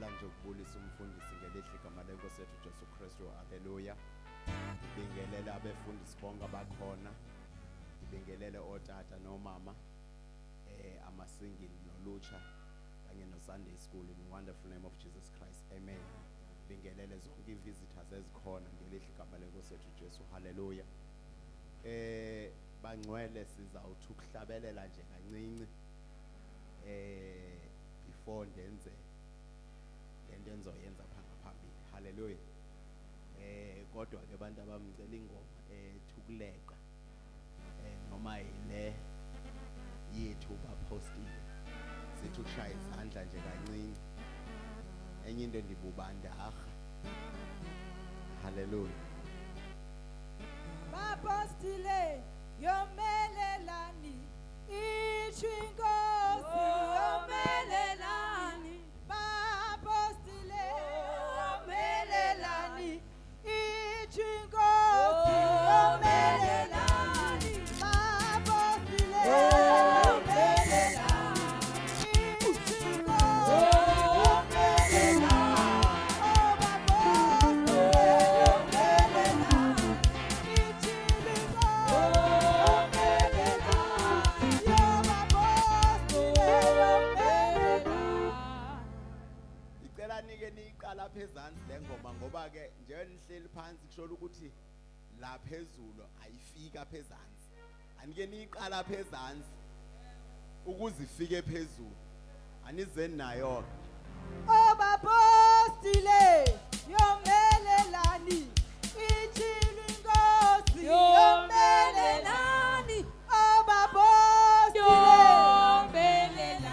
Ngicela nje ukubulisa umfundisi ngelihle igama lenkosi yethu Jesu Kristu. Haleluya. Ngibingelele abefundisi bonke abakhona. Ngibingelele otata nomama, amasingini nolutsha kanye no Sunday school in the wonderful name of Jesus Christ. Amen. Ngibingelele zonke ivisitors ezikhona ngelihle igama lenkosi yethu Jesu. Haleluya. Bangcwele sizawuthi ukuhlabelela nje kancinci before ndenze lento enzoyenza phambili. Haleluya. Kodwa ke abantu abamcela ingoma ethukuleqa noma ile yethu bapostile sithi ushaya izandla nje kancinci, enye into ndibubandaha. Haleluya. Bapostile yomelelani ichingozi yomelelani. Bapostile yomelelani ichingozi yomelelani. Bapostile yomelelani ichingozi yomelelani. Oh niqala phezansi lengoma ngoba ke nje nihleli phansi kusho ukuthi la phezulu ayifika phezansi. Anike niqala phezansi ukuze ifike phezulu. Anizeni nayo. Bapostile yomelelani ichili inkosi yomelelani. Bapostile yomelelani.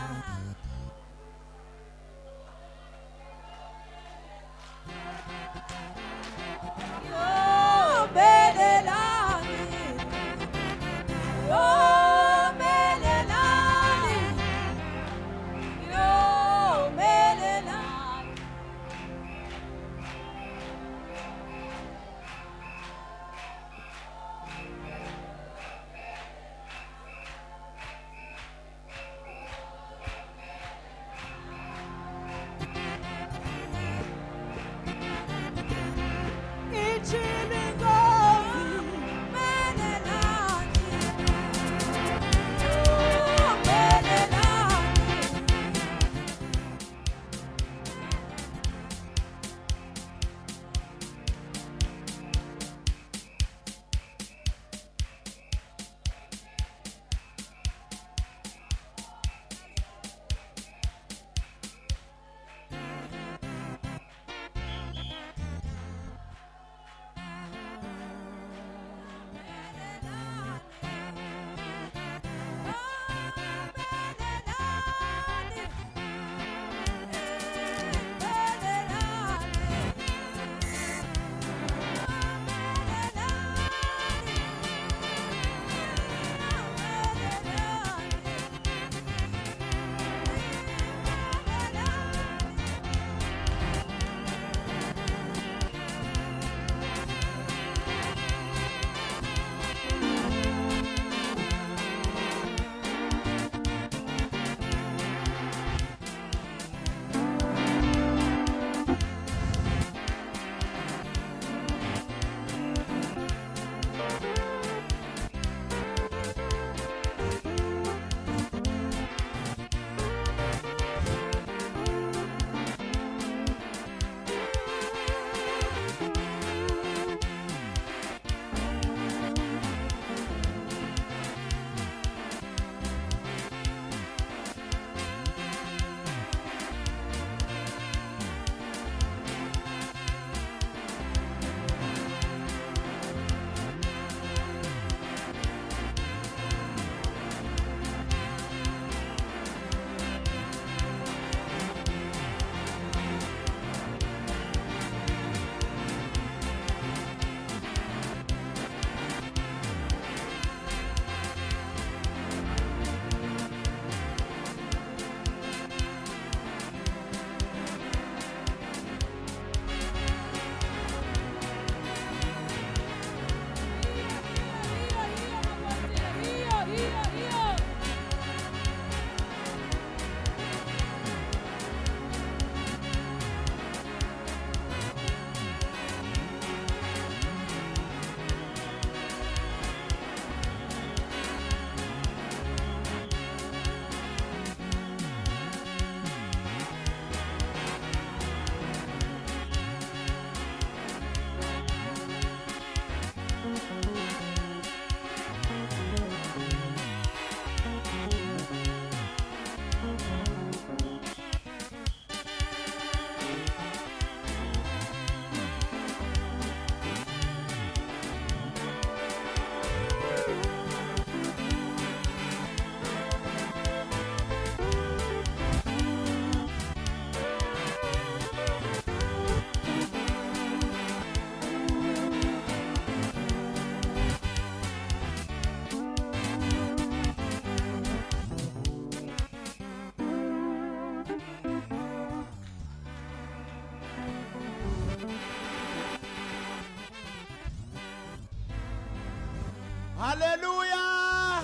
Hallelujah!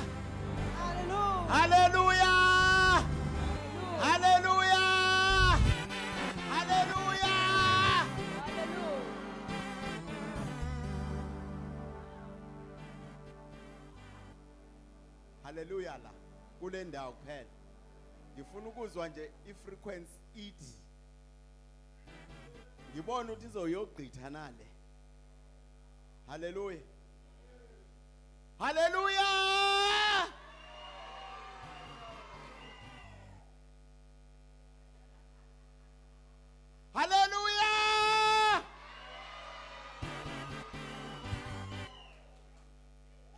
Hallelujah. Hallelujah! Hallelujah! Hallelujah! Hallelujah. Hallelujah la. Kule ndawo kuphela. Ngifuna ukuzwa nje ifrequency ithi. Ngibona ukuthi izoyogqitha nale. Hallelujah. Hallelujah! Hallelujah!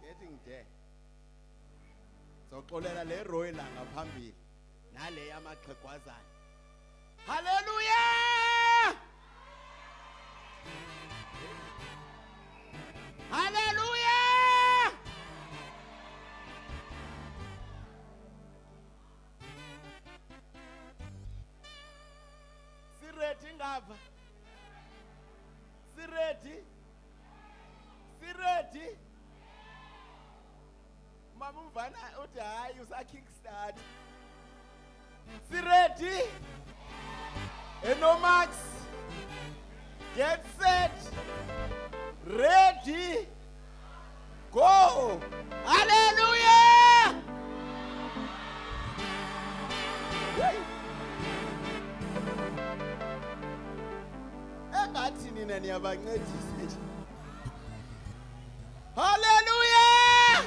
Getting there. Soxolela le roy la ngaphambili nale yamaxhegwazana. Hallelujah! Hallelujah! Siredi ngapha. Siredi. Siredi. Mama umvana uthi hayi usa kickstart. Siredi. Enomax. Get set. Ready. Go. Hallelujah. Hey. Engathi nina niyabancedisa nje. Hallelujah.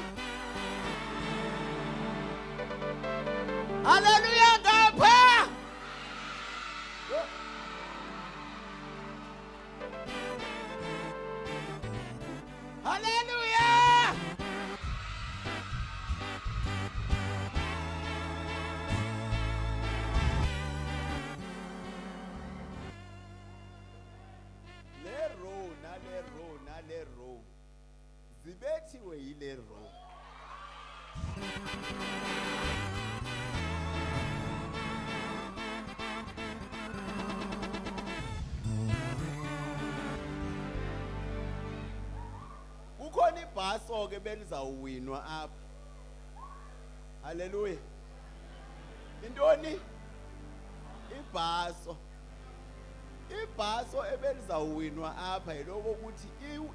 Hallelujah ngapha. Hallelujah. Le row. Zibethiwe yile row. Ukhona ibhaso ke belizawuwinwa apha. Hallelujah. Intoni? Ibhaso. Ibhaso ebelizawuwinwa apha yiloko ukuthi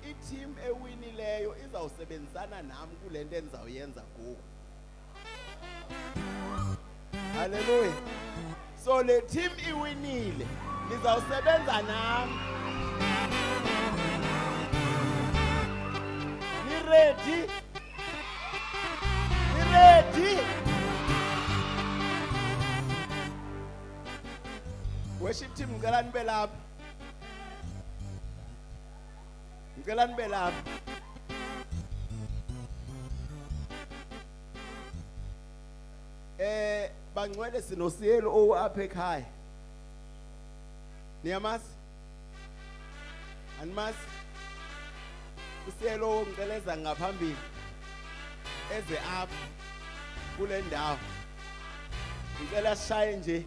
i-team ewinileyo izawusebenzisana nami kule nto endizawuyenza kuwo. Hallelujah. So le team iwinile nizawusebenza nami. Ni ready? Ni ready? Worship team ngicela nibe lapha. Ngicela nibe lapha. Bangcwele sinosiyelo oapha ekhaya. Niyamazi? Animazi? Usiyelo ngiceleza ngaphambili. Eze apha kule ndawo. Ngicela sishaye nje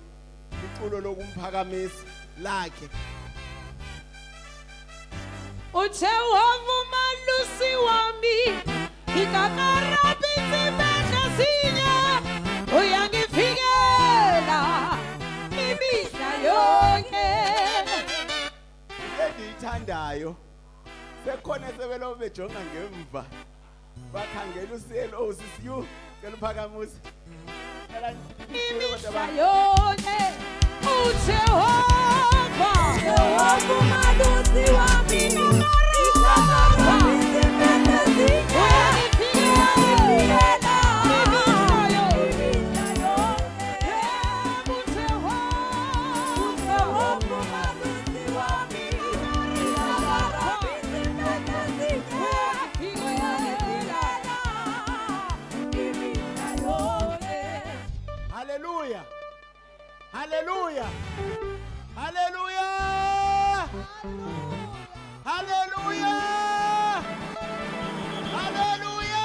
iculo lokumphakamisa lakhe. Ujehova malusi wami ikakarabisi bengazinya uyangivikela imihla yonke. Endiyithandayo sekhona sebelo bejonga ngemva bakhangela usiyelo osisiyu cela uphakamisa. Imihla yonke Ujehova malusi wami ikakarabisi bengazinya uyangivikela imihla yonke. Ujehova malusi wami ikakarabisi bengazinya uyangivikela imihla yonke. Hallelujah. Hallelujah. Hallelujah. Hallelujah. Hallelujah.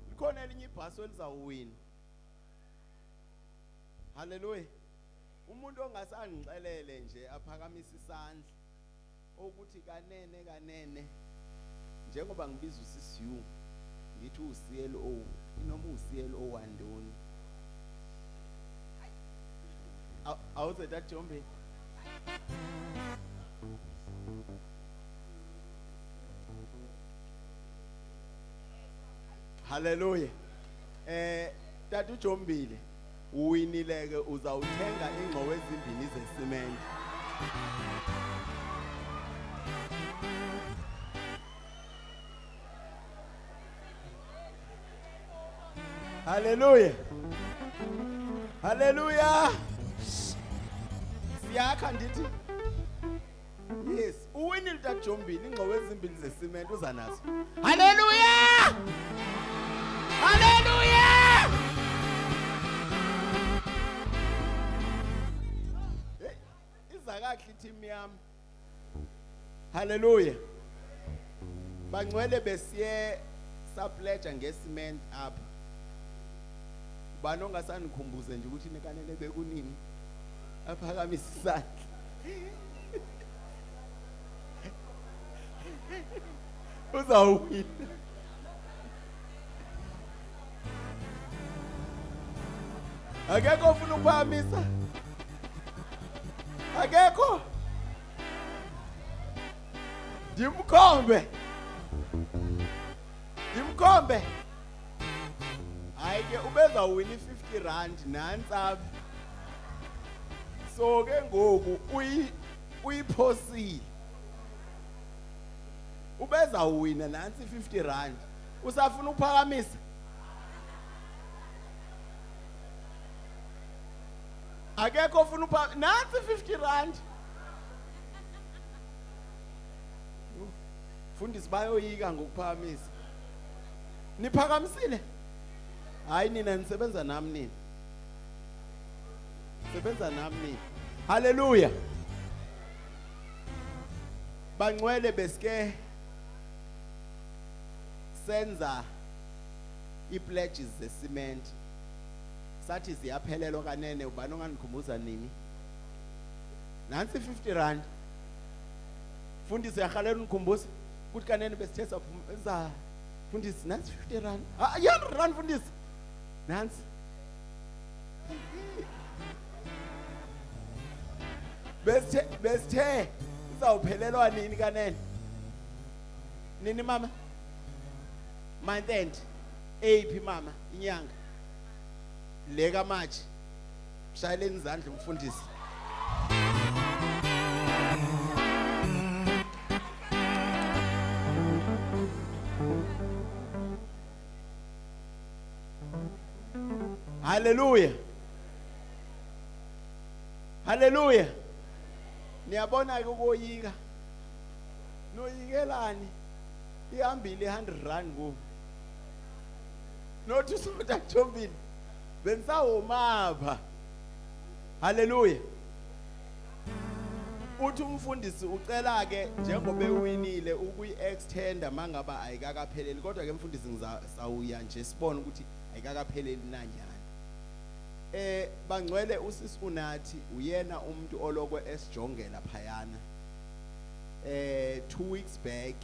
Likhona elinye ibhaso elizawuwina. Hallelujah. Umuntu ongasangixelele nje aphakamise isandla ukuthi kanene njengoba ngibiza usisiyu ngithi uCLO inoma uCLO wandoni. Awuze daJombe. Hallelujah. Tata uJombile uwinileke uzawuthenga ingqowe ezimbini zesimende. Hallelujah. Hallelujah. Siyakha ndithi. Yes, uwinile Tata Jombile ingqowe ezimbini zesimende uza nazo. Hallelujah. Hallelujah. Izakahle iteam yami. Hallelujah. Bangcwele besiye sapledge ngesimende apha. Bani ongasanikhumbuze nje ukuthi nekanele bekunini aphakamisa isandla. Uzawuwina. Akekho ufuna ukuphakamisa? Akekho? Dimkhombe. Ayike ubeza uwina R50 nantsapha. So ke ngoku uyiphosile. Ubeza uwina nansi R50. Usafuna ukuphakamisa? Akekho ufuna uphakamisa nansi R50. Fundisi bayoyika ngokuphakamisa. Niphakamisile? Hayi nina nisebenza nami nini? Sebenza nami nini? Hallelujah. Bangcwele besike senza ipledges zecement. Sathi siyaphelelwa kanene ubani onganikhumbuza nini? Nansi R50. Fundisi yahalela unikhumbuza ukuthi kanene besithe saphuza fundisi nansi R50. Ah R100 fundisi. Nansi. Besithe izawuphelelwa nini kanene? Nini mama? Month end. Eyiphi mama inyanga? Leka March. Shayeleni izandla umfundisi. Hallelujah. Hallelujah. Niyabona ke ukoyika. Noyikelani? Ihambile R100 ngo. Nothi uSoda Jombile. Bensawomapha. Hallelujah. Uthi umfundisi ucela ke njengoba ewinile ukuyi-extenda mangaba ayikakapheleli kodwa ke mfundisi ngizawuya nje sibone ukuthi ayikakapheleli nanyana. Bangcwele usisi unathi uyena umuntu olokwe esijongela phayana. 2 weeks back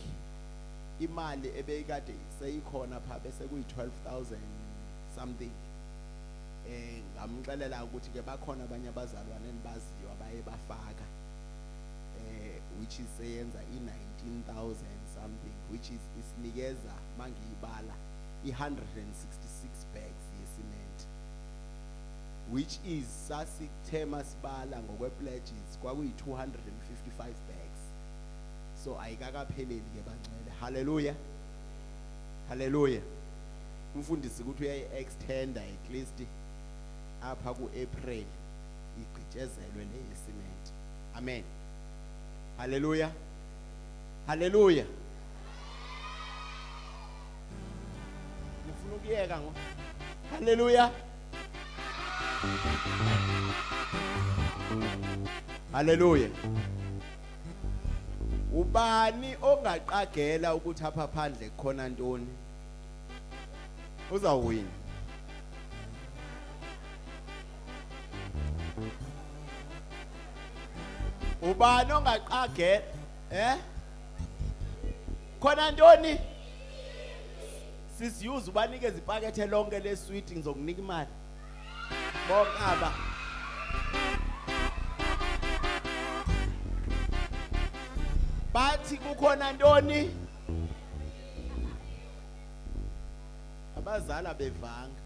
imali ebeyikade seyikhona pha bese kuyi12,000 something. Ngamxelela ukuthi ke bakhona abanye abazalwane enbaziyo abaye bafaka which is seyenza i19,000 something which is isinikeza mangiyibala i166 bags yesiment which is sasithema sibala ngokwe pledges kwakuyi255 bags. So ayikakapheleli ke bangcwele. Hallelujah. Hallelujah. Umfundisi ukuthi uyayi-extenda at least apha ku-April igqitshezelwe le cement. Amen. Hallelujah. Hallelujah. Ngifuna ukuyeka ngo. Hallelujah. Hallelujah. Ubani ongaqagela ukuthi apha phandle khona ntoni? Uzawuwina. Ubani ongaqagela khona ntoni sisiyuza ubanikeza ipakethe lonke lesweet ngizokunika imali bonkaba bathi kukhona ntoni abazala bevanga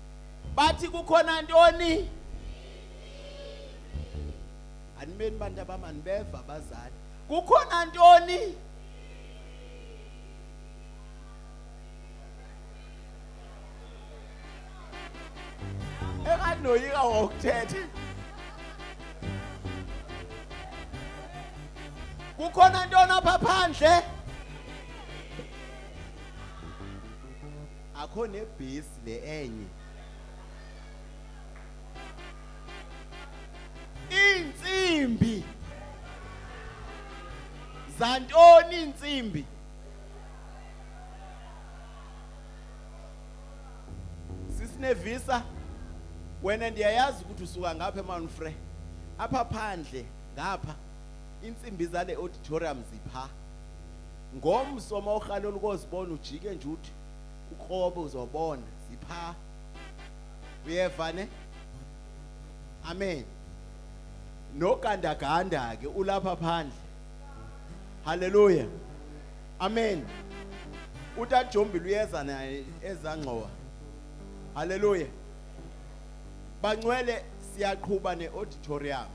bathi kukhona ntoni animeni bantu abamani beva abazali kukhona ntoni ekanoyika wokuthetha kukhona ntoni apha phandle akho nebhesi le enye intsimbi zantoni intsimbi sisinevisa wena ndiyayazi ukuthi usuka ngapha eManfre apha phandle ngapha intsimbi zale auditorium zipha ngomso mawukhalo lukozibona ujike nje uthi ukrobe uzobona zipha uyeva ne amen nogandaganda ke ulapha phandle haleluya amen utaJombile uyeza naye ezangcowa haleluya bangcwele siyaqhubha neauditorium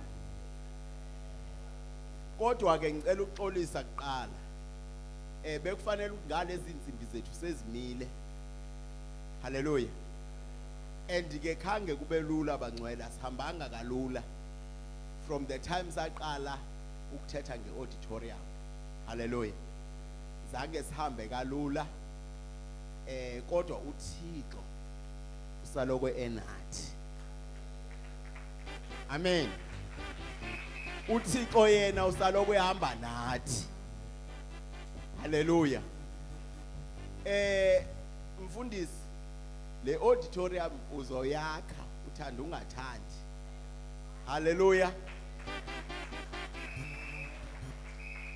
kodwa ke ngicela ukuxolisa kuqala bekufanele ngalezi insimbi zethu sezimile haleluya and ke khange kube lula bangcwele asihambanga kalula from the time saqala ukuthetha ngeauditorium haleluya zange sihambe kalula kodwa uThixo usaloko enathi amen uThixo yena usaloko ehamba nathi haleluya mfundisi le auditorium uzoyakha uthanda ungathandi haleluya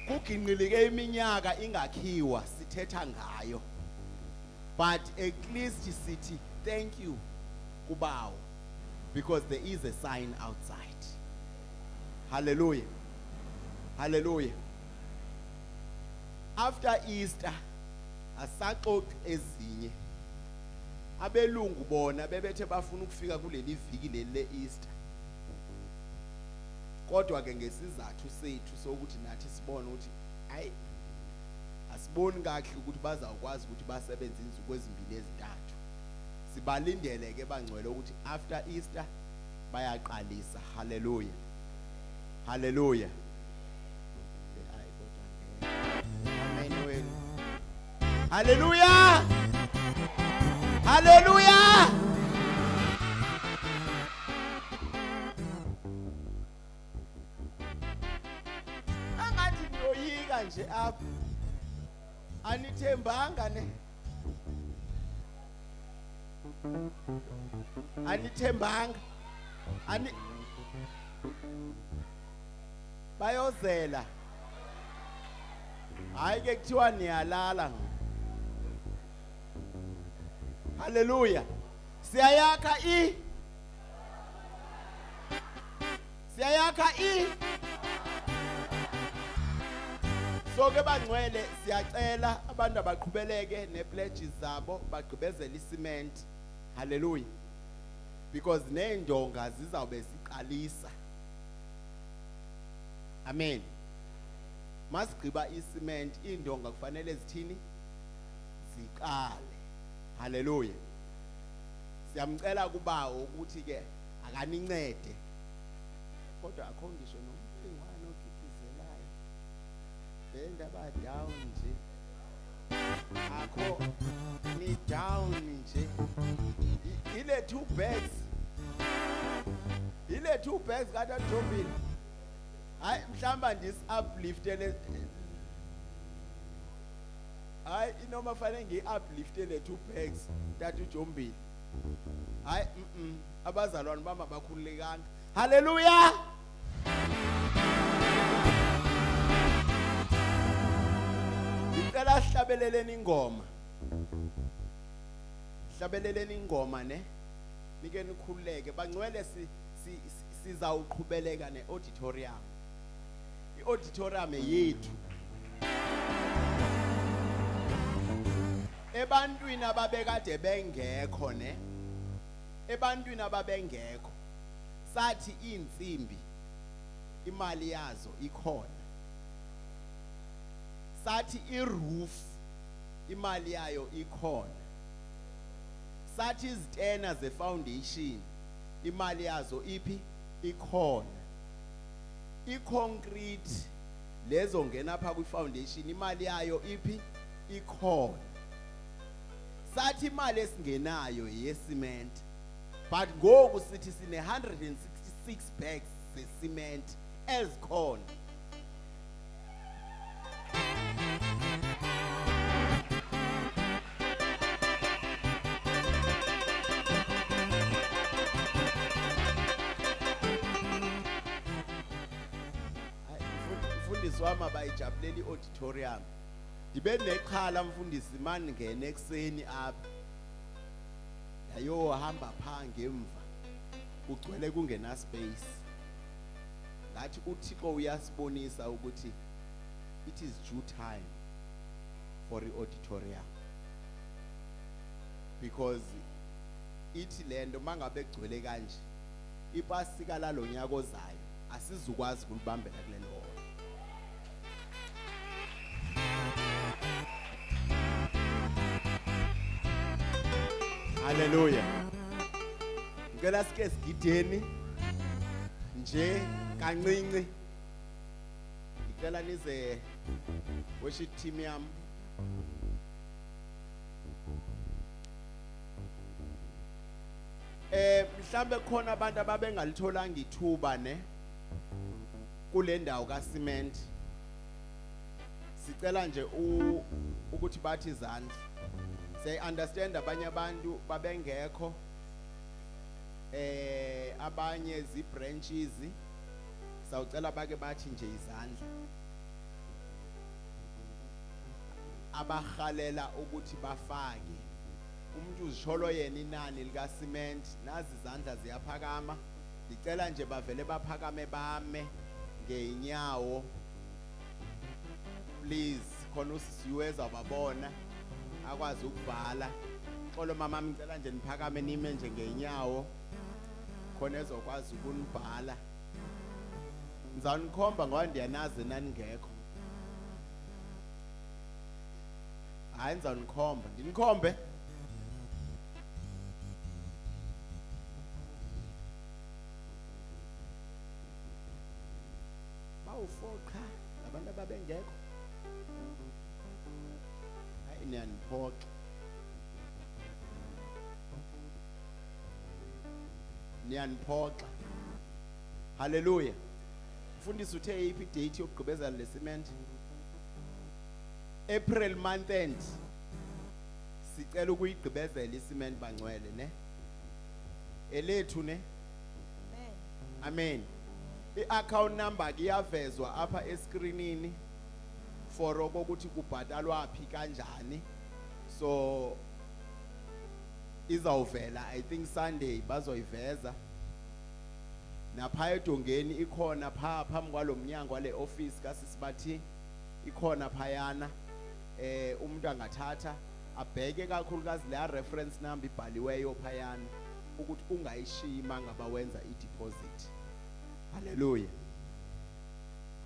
kuginqileke iminyaka ingakhiwa sithetha ngayo but at least sithi thank you kubawo because there is a sign outside hallelujah hallelujah after Easter asaxoxa ezinye abelungu bona bebethe bafuna ukufika kuleli viki leli leEaster kodwa ke ngesizathu sethu sokuthi nathi sibone ukuthi hayi asiboni kahle ukuthi bazawukwazi ukuthi basebenze izinsuku ezimbili ezintathu sibalindele ke bangcwele ukuthi after Easter bayaqalisa hallelujah hallelujah amen hallelujah hallelujah angathi niyoyika nje apha anithembanga ne anithembanga bayozela hayi ke kuthiwa niyalala haleluya siyayakha soke bangcwele siyacela abantu abaqhubeleke nepledges zabo bagqibezela icement haleluya because neendonga zizawube siqalisa amen masigqiba icement indonga kufanele zithini ziqale haleluya siyamcela kubawo ukuthi ke akanincede kodwa akho ngisho nomlingwane okikizelayo bendaba down nje akho ni down nje ile two bags kade Jombile hayi mhlamba ndis upliftele hayi inoma fanele ngi-upliftele 2 bags tatu Jombile hayi abazalwane bama bakhululekanga Hallelujah. Ngicela sihlabeleleni ingoma. Hlabeleleni ingoma ne. Nike nikhululeke bangcwele sizawuqhubeleka neauditorium. Iauditorium yethu. Ebantwini ababekade bengekho ne. Ebantwini ababengekho sathi insimbi imali yazo ikhona. Sathi iroof imali yayo ikhona. Sathi izitena zefoundation imali yazo iphi ikhona. Iconcrete lezo ngena pha kwifoundation imali yayo iphi ikhona. Sathi imali esingenayo yecement but ngoku sithi sine 166 bags zecement ezikhona. Mfundisi wami abayijabulela iauditorium. Ndibe neqhala mfundisi mani ngene ekseni apha. Yayo hamba pha ngemva. Ugcwele kungena space. Ngathi uThixo uyasibonisa ukuthi it is due time for iauditorium. Because ithi lento mangabe egcwele kanje ipasika lalonyaka ozayo asizukwazi kulibambela kulelo holo. Hallelujah. Ngicela sike sigideni nje kancinci. Ngicela nize worship team yami. Mhlambe khona abantu ababengalitholanga ithuba ne kule ndawo kaCement. Sicela nje ukuthi bathi izandla. Say understand abanye abantu babengekho abanye zi branches sawucela bake bathi nje izandla abahalela ukuthi bafake umuntu uzisholo yena inani lika cement nazi izandla ziyaphakama ngicela nje bavele baphakame bame ngeenyawo please khona usisiweza babona akwazi ukuvala xolo mama ngicela nje niphakame nime nje ngeenyawo khona ezokwazi ukunibhala ngizanikhomba ngoba ndiyanazi nani ngekho hayi ngizanikhomba ndinikhombe bawufoqa labantu ababengekho niyaniphoxa niyaniphoxa. Hallelujah. Mfundisi uthe iphi date yokugqibezela leCement? April month end. Sicela ukuyigqibezela iCement bangcwele ne elethu ne. Amen. I-account number iyavezwa apha escreenini for ukuthi kubhatalwa phi kanjani. So izawuvela I think Sunday bazoyiveza. Napha edongeni ikhona pha phambi kwalomnyango wale office kaSisibathi ikhona phayana umuntu angathatha abheke kakhulukazi le reference number ibhaliweyo phayana ukuthi ungayishiyi mangaba wenza ideposit. Hallelujah.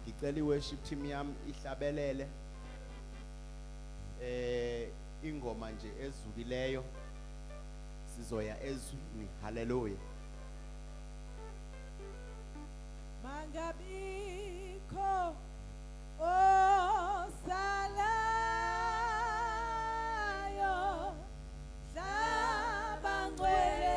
Ngicela iworship team yami ihlabelele ingoma nje ezukileyo sizoya ezwini. Hallelujah. Mangabikho osalayo sabangwele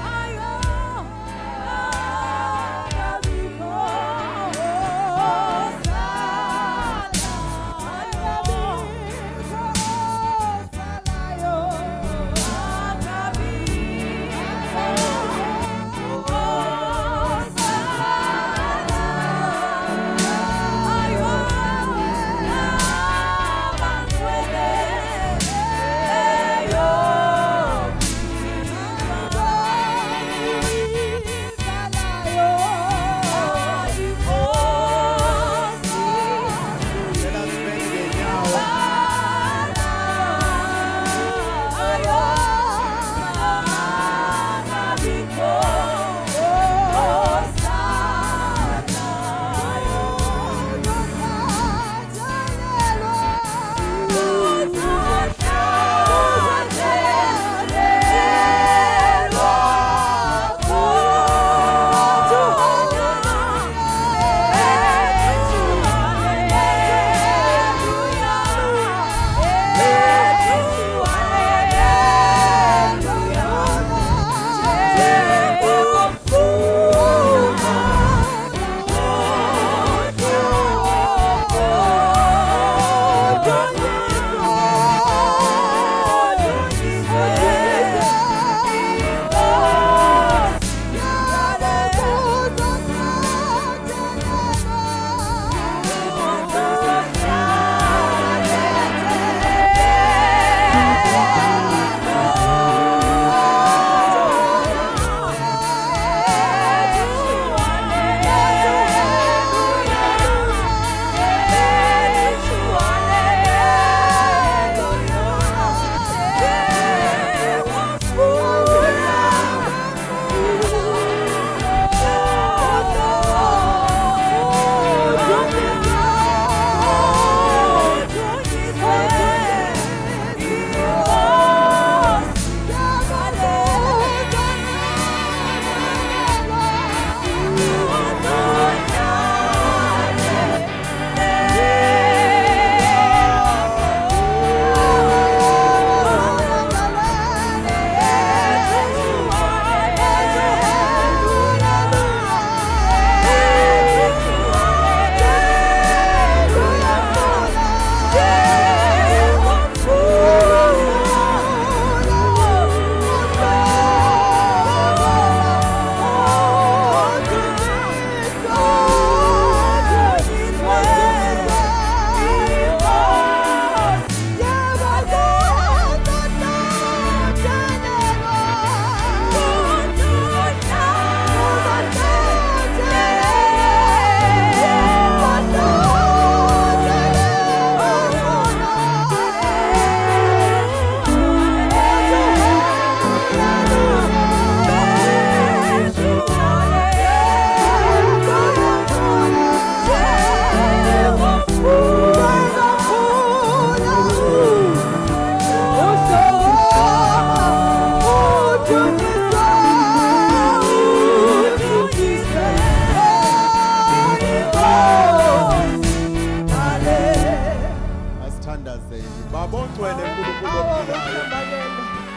Ayo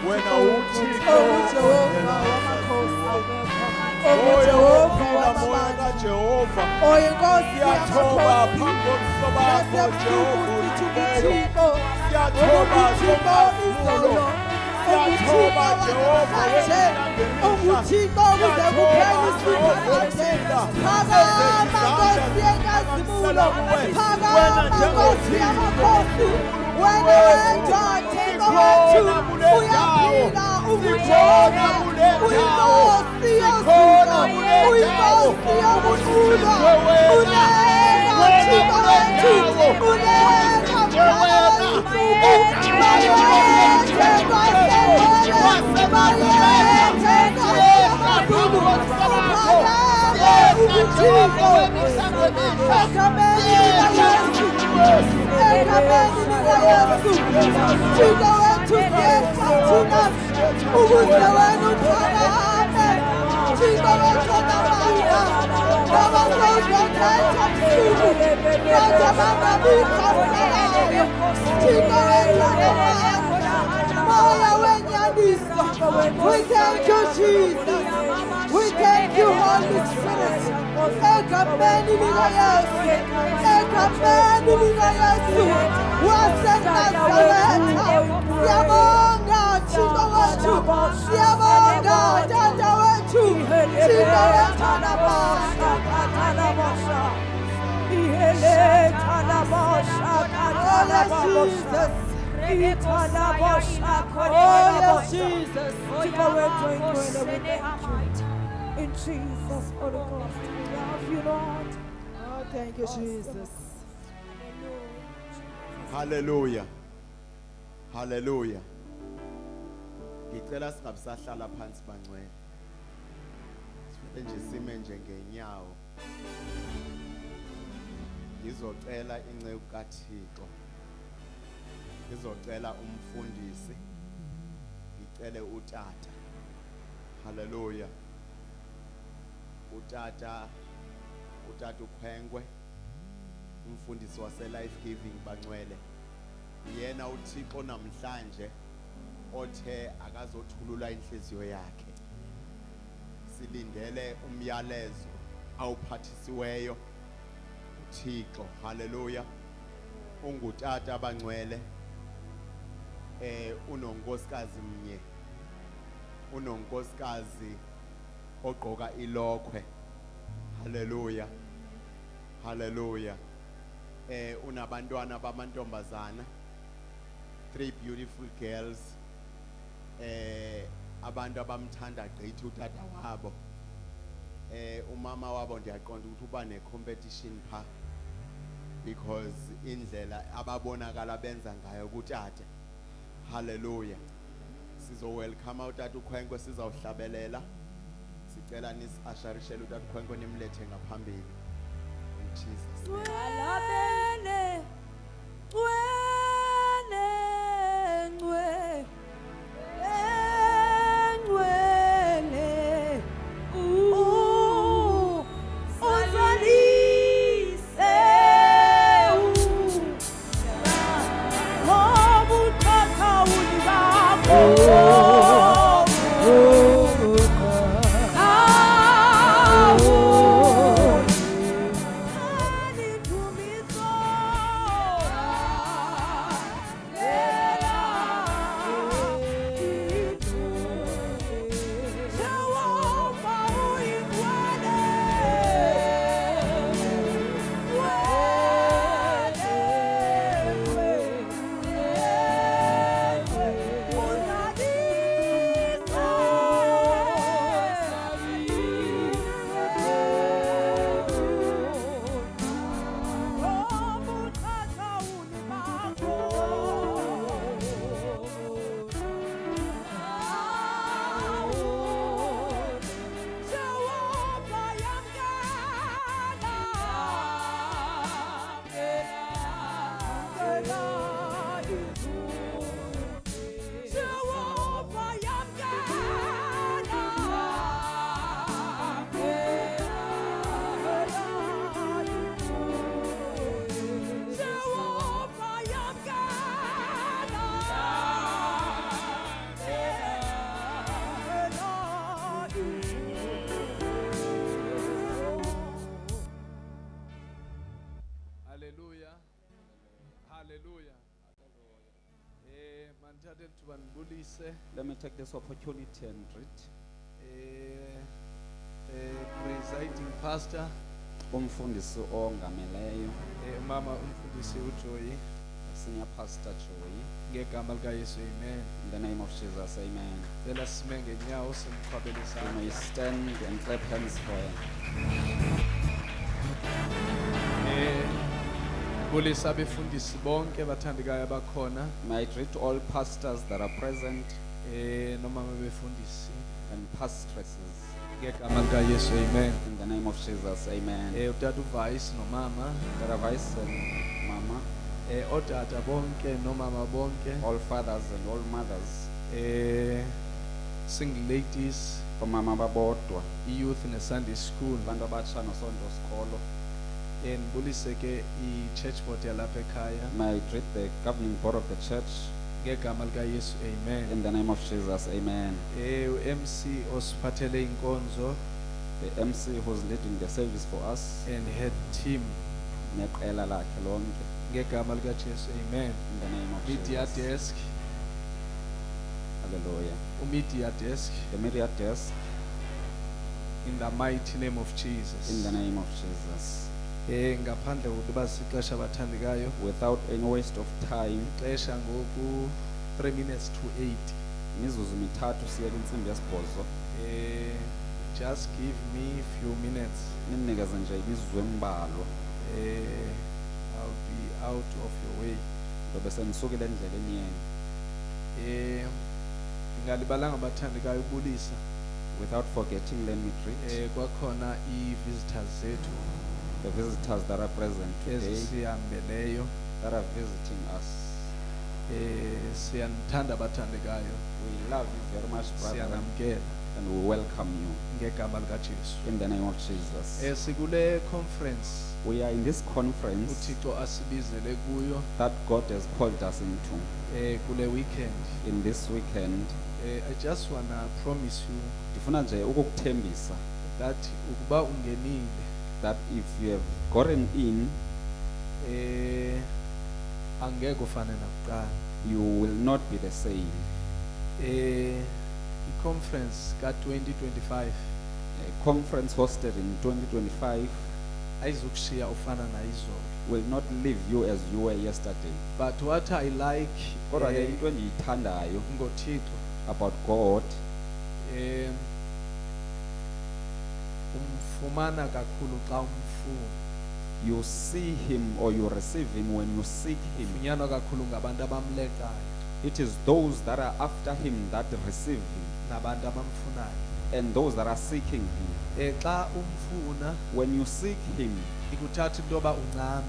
wena uthixo ongujehova wamakhosi oyo ongujehova uphila moya wamabandla kaJehova oyinkosi siyathoba yamakhosi phambi kobuso bakho Jehova uthixo siyathoba uthixo izolo siyathoba Jehova uthixo kuze kuphele isikhathi phakama nkosi yenkazimulo phakama nkosi yamakhosi wena wenza thixo wethu uyaphila ungujehova uyinkosi yozulu uyinkosi yokuhlulwa ulenga thixo wethu ulenga phakathi bayethe kwasemole bayethe kwasemazulu uphakame ubuthixo egameni likayesu egameni likayesu thixo wethu siyehla thina ukuze wena uphakame thixo wethu onamandla ngoba sewuzothetha msuku yenza bangabikho salayo thixo wethu onamandla moya wenyaniso we thank you Jesus we thank you Holy Spirit egameni likayesu egameni likayesu waseNazaretha siyabonga thixo wethu siyabonga tata wethu thixo wethu onamandla In Jesus, Holy Ghost, we love you, Lord. Oh, thank you Jesus Hallelujah. Hallelujah. Ngicela singabisahlala phansi bangcwele. Sifike nje sime njengenyawo. Ngizocela inceku kaThixo. Ngizocela umfundisi. Ngicele utata. Hallelujah. Utata uKhwenkwe. Umfundisi wase Life Giving bangcwele yena uThixo namhlanje othe akazothulula inhliziyo yakhe silindele umyalezo awuphathisiweyo uThixo haleluya ungutata abangcwele unonkosikazi mnye unonkosikazi ogqoka ilokhwe haleluya haleluya unabantwana bamantombazana 3 beautiful girls abantu abamthanda gqithi utata wabo umama wabo ndiyaqonda ukuthi uba ne-competition pha because indlela ababonakala benza ngayo kutata haleluya sizo welcome utata uKhwenkwe sizawuhlabelela sicela nisi-asharishele utata uKhwenkwe nimlethe ngaphambili in Jesus name. Alabene, ngibulise Let me take this opportunity and greet presiding pastor umfundisi ongameleyo, mama umfundisi uJoy Senior Pastor Joy. ngegama likaYesu amen. In the name of Jesus, amen. Cela sime ngenyawo simqhwabele You may isandla. stand and clap hands for him. Bulisa abefundisi bonke bathandekayo abakhona May I greet all pastors that are present nomama befundisi and pastresses. ngegama likaYesu amen. In the name of Jesus, amen. Utata uVice nomama Dada Vice and Mama, otata bonke nomama bonke all fathers and all mothers, single ladies omama babodwa, youth ne Sunday school abantu abatsha nosonto skolo. ngibulise ke i-church board yalapha ekhaya May I greet the governing board of the church. ngegama likaYesu amen. In the name of Jesus, amen. uMC osiphathele inkonzo The MC who's leading the service for us, and head team neqela lakhe lonke. ngegama likaJesu amen. In the name of Media Jesus. desk Hallelujah. media desk The media desk, in the mighty name of in Jesus. the name of Jesus. Ngaphandle kokuba sixesha abathandekayo Without any waste of time, ixesha ngoku 3 minutes to 8. mizuzu mithathu siya kwintsimbi yesibhozo. Just give me few minutes. Ninikeze nje imizuzu embalwa. I'll be out of your way. Ndobe senisukile endleleni yenu. Ngalibalanga abathandekayo ubulisa Without forgetting, let me greet kwakhona i-visitors zethu the visitors that are present today, ezisihambeleyo. that are visiting us. Siyanithanda abathandekayo, We love you very much, brother, siyanamkela and we welcome you ngegama likaJesu. in the name of Jesus. Sikule conference We are in this conference uThixo asibizele kuyo that God has called us into kule weekend. in this weekend. I just wanna promise you Ndifuna nje ukukuthembisa that ukuba ungenile that if you have gotten in, angeke ufane nakuqala. you will not be the same. I-conference ka-2025 A conference hosted in 2025 ayizukushiya ufana nayizolo, will not leave you as you were yesterday. but what I like Kodwa ke into endiyithandayo ngoThixo about God, umfumana kakhulu xa umfuna, you see him or you receive him when you seek him. ufunyanwa kakhulu ngabantu abamleqayo It is those that are after him that receive him, nabantu abamfunayo. and those that are seeking him. Xa umfuna When you seek him, ikuthatha into yoba uncame,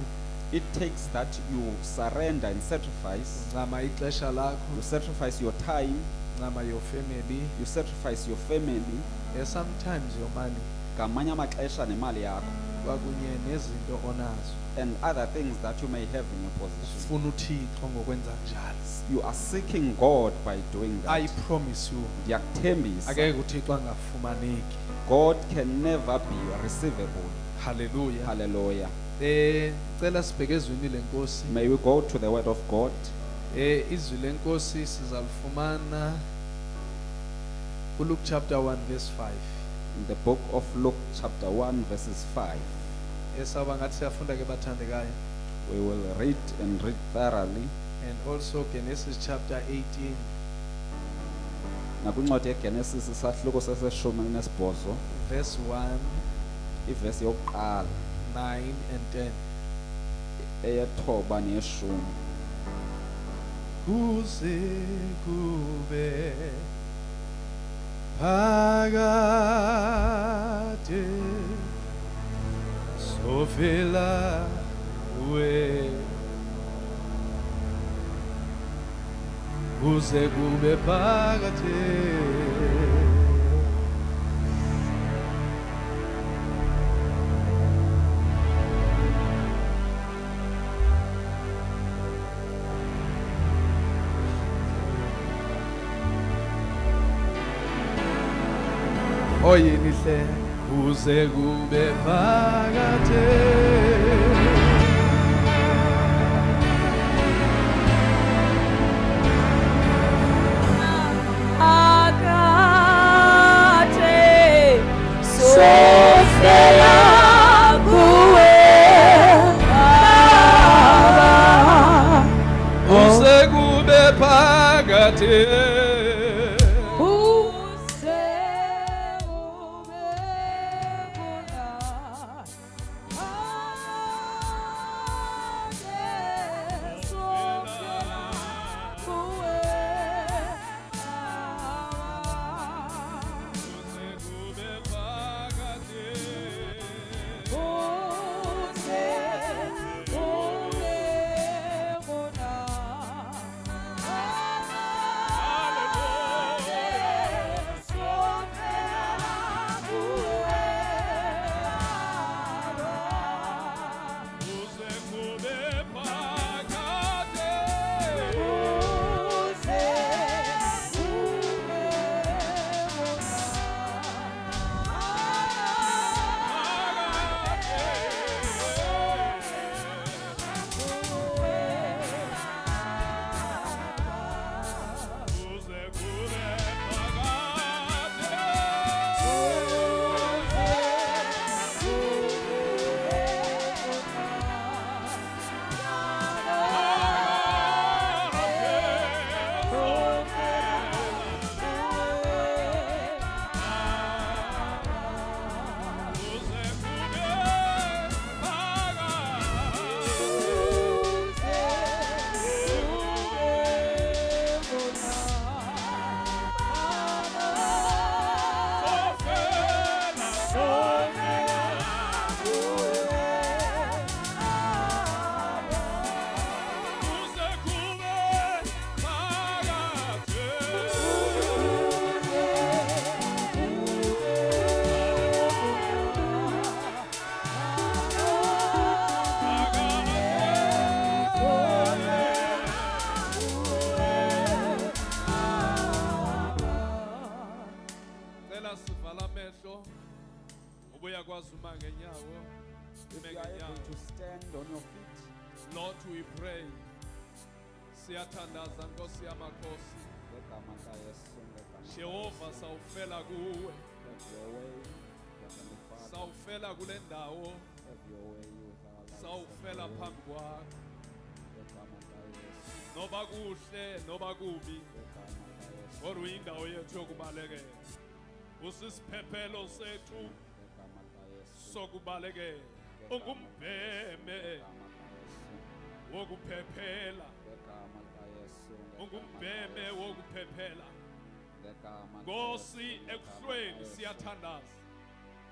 it takes that you surrender and sacrifice. uncama ixesha lakho, You sacrifice your time, uncama your family, you sacrifice your family, sometimes your money ngamanye amaxesha nemali yakho, kwakunye nezinto onazo. and other things that you may have in your possession. Ufuna uThixo ngokwenza njalo. You are seeking God by doing I that. promise you, Ndiyakuthembisa, akeke uThixo angafumaneki. God can never be receivable. Hallelujah. Hallelujah. Cela sibheke ezwini lenkosi. May we go to the word of God. Izwi lenkosi sizalifumana kuLuke chapter 1 verse 5. In the book of Luke chapter 1 verses 5. Esaba ngathi siyafunda ke bathandekayo. We will read and read thoroughly. And also Genesis chapter 18 Nakwincwadi yeGenesis isahluko seseshumi nesibhozo, verse 1, ivesi yokuqala 9 and 10. eyethoba neyeshumi. Kuze kube phakade sovela we kuze kube phakade oyini hle kuze kube phakade amehlo ubuyakwazi uma ngenyawo If ime you are able ngenyawo. to stand on your feet, Lord, we pray. Siyathandaza Nkosi yamakhosi. ngegama likaYesu, ngegama Jehova likaYesu, sawufela kuwe. have your way, Heavenly Father, Sawufela kule ndawo. have your way with our lives, Sawufela have your way, phambi kwakho. ngegama likaYesu, Noba kuhle, noba kubi. ngegama likaYesu, Kodwa uyindawo yethu yokubalekela. Usisiphephelo sethu ngegama likaYesu, sokubalekela. Ungumbheme wokuphephela. ngegama likaYesu, Ungumbheme wokuphephela. ngegama Nkosi likaYesu, ekufweni ngegama siyathandaza.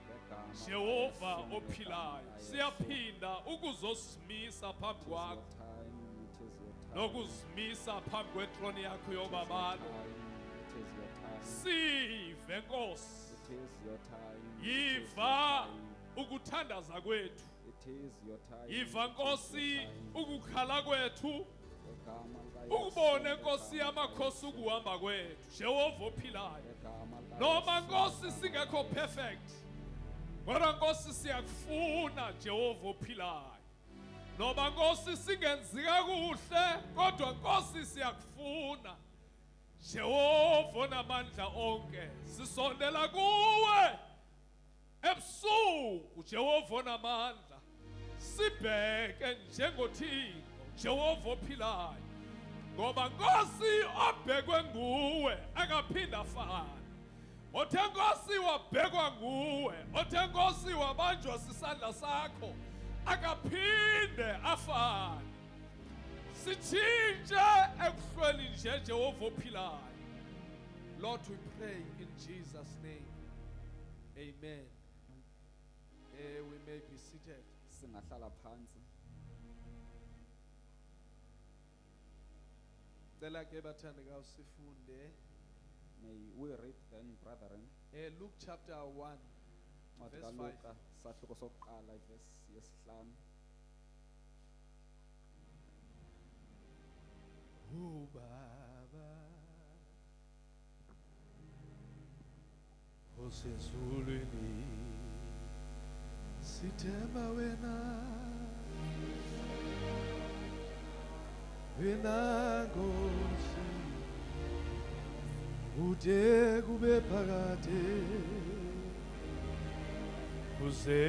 ngegama Jehova likaYesu, ngegama ophilayo. likaYesu. Siyaphinda ukuzosimisa phambi It is your kwakho. time, it is your time. Nokuzimisa phambi kwetroni yakho yobabalo. It is your time. Sive Nkosi. It is your time. It is your Yiva time. ukuthandaza kwethu. It is your time. Yiva It is Nkosi your time. ukukhala kwethu. Ngegama likaYesu, Ukubone Nkosi ngegama yamakhosi likaYesu, ukuhamba kwethu. Jehova ophilayo. ngegama likaYesu, Noma Nkosi ngegama singekho likaYesu. perfect. Kodwa Nkosi siyakufuna Jehova ophilayo. Noma Nkosi singenzi kakuhle, kodwa Nkosi siyakufuna. Jehova onamandla onke, sisondela kuwe. Ebusuku Jehova onamandla. Sibheke njengoThixo, Jehova ophilayo. Ngoba Nkosi obhekwe nguwe akaphinda afana. Othe Nkosi wabhekwa nguwe, othe Nkosi wabanjwa sisandla sakho akaphinde afane. Sithinje ekuhlweni nje Jehova ophilayo. Lord, we pray in Jesus' name. Amen. We may be seated. Singahlala phansi. Cela ke bathandekayo sifunde May we read then, brethren, Luke chapter 1 Ncwadi verse 5. kaLuka, sahluko sokuqala, ivesi yesihlanu. Oh Baba osezulwini sithemba wena Nkosi ude kube phakade kuze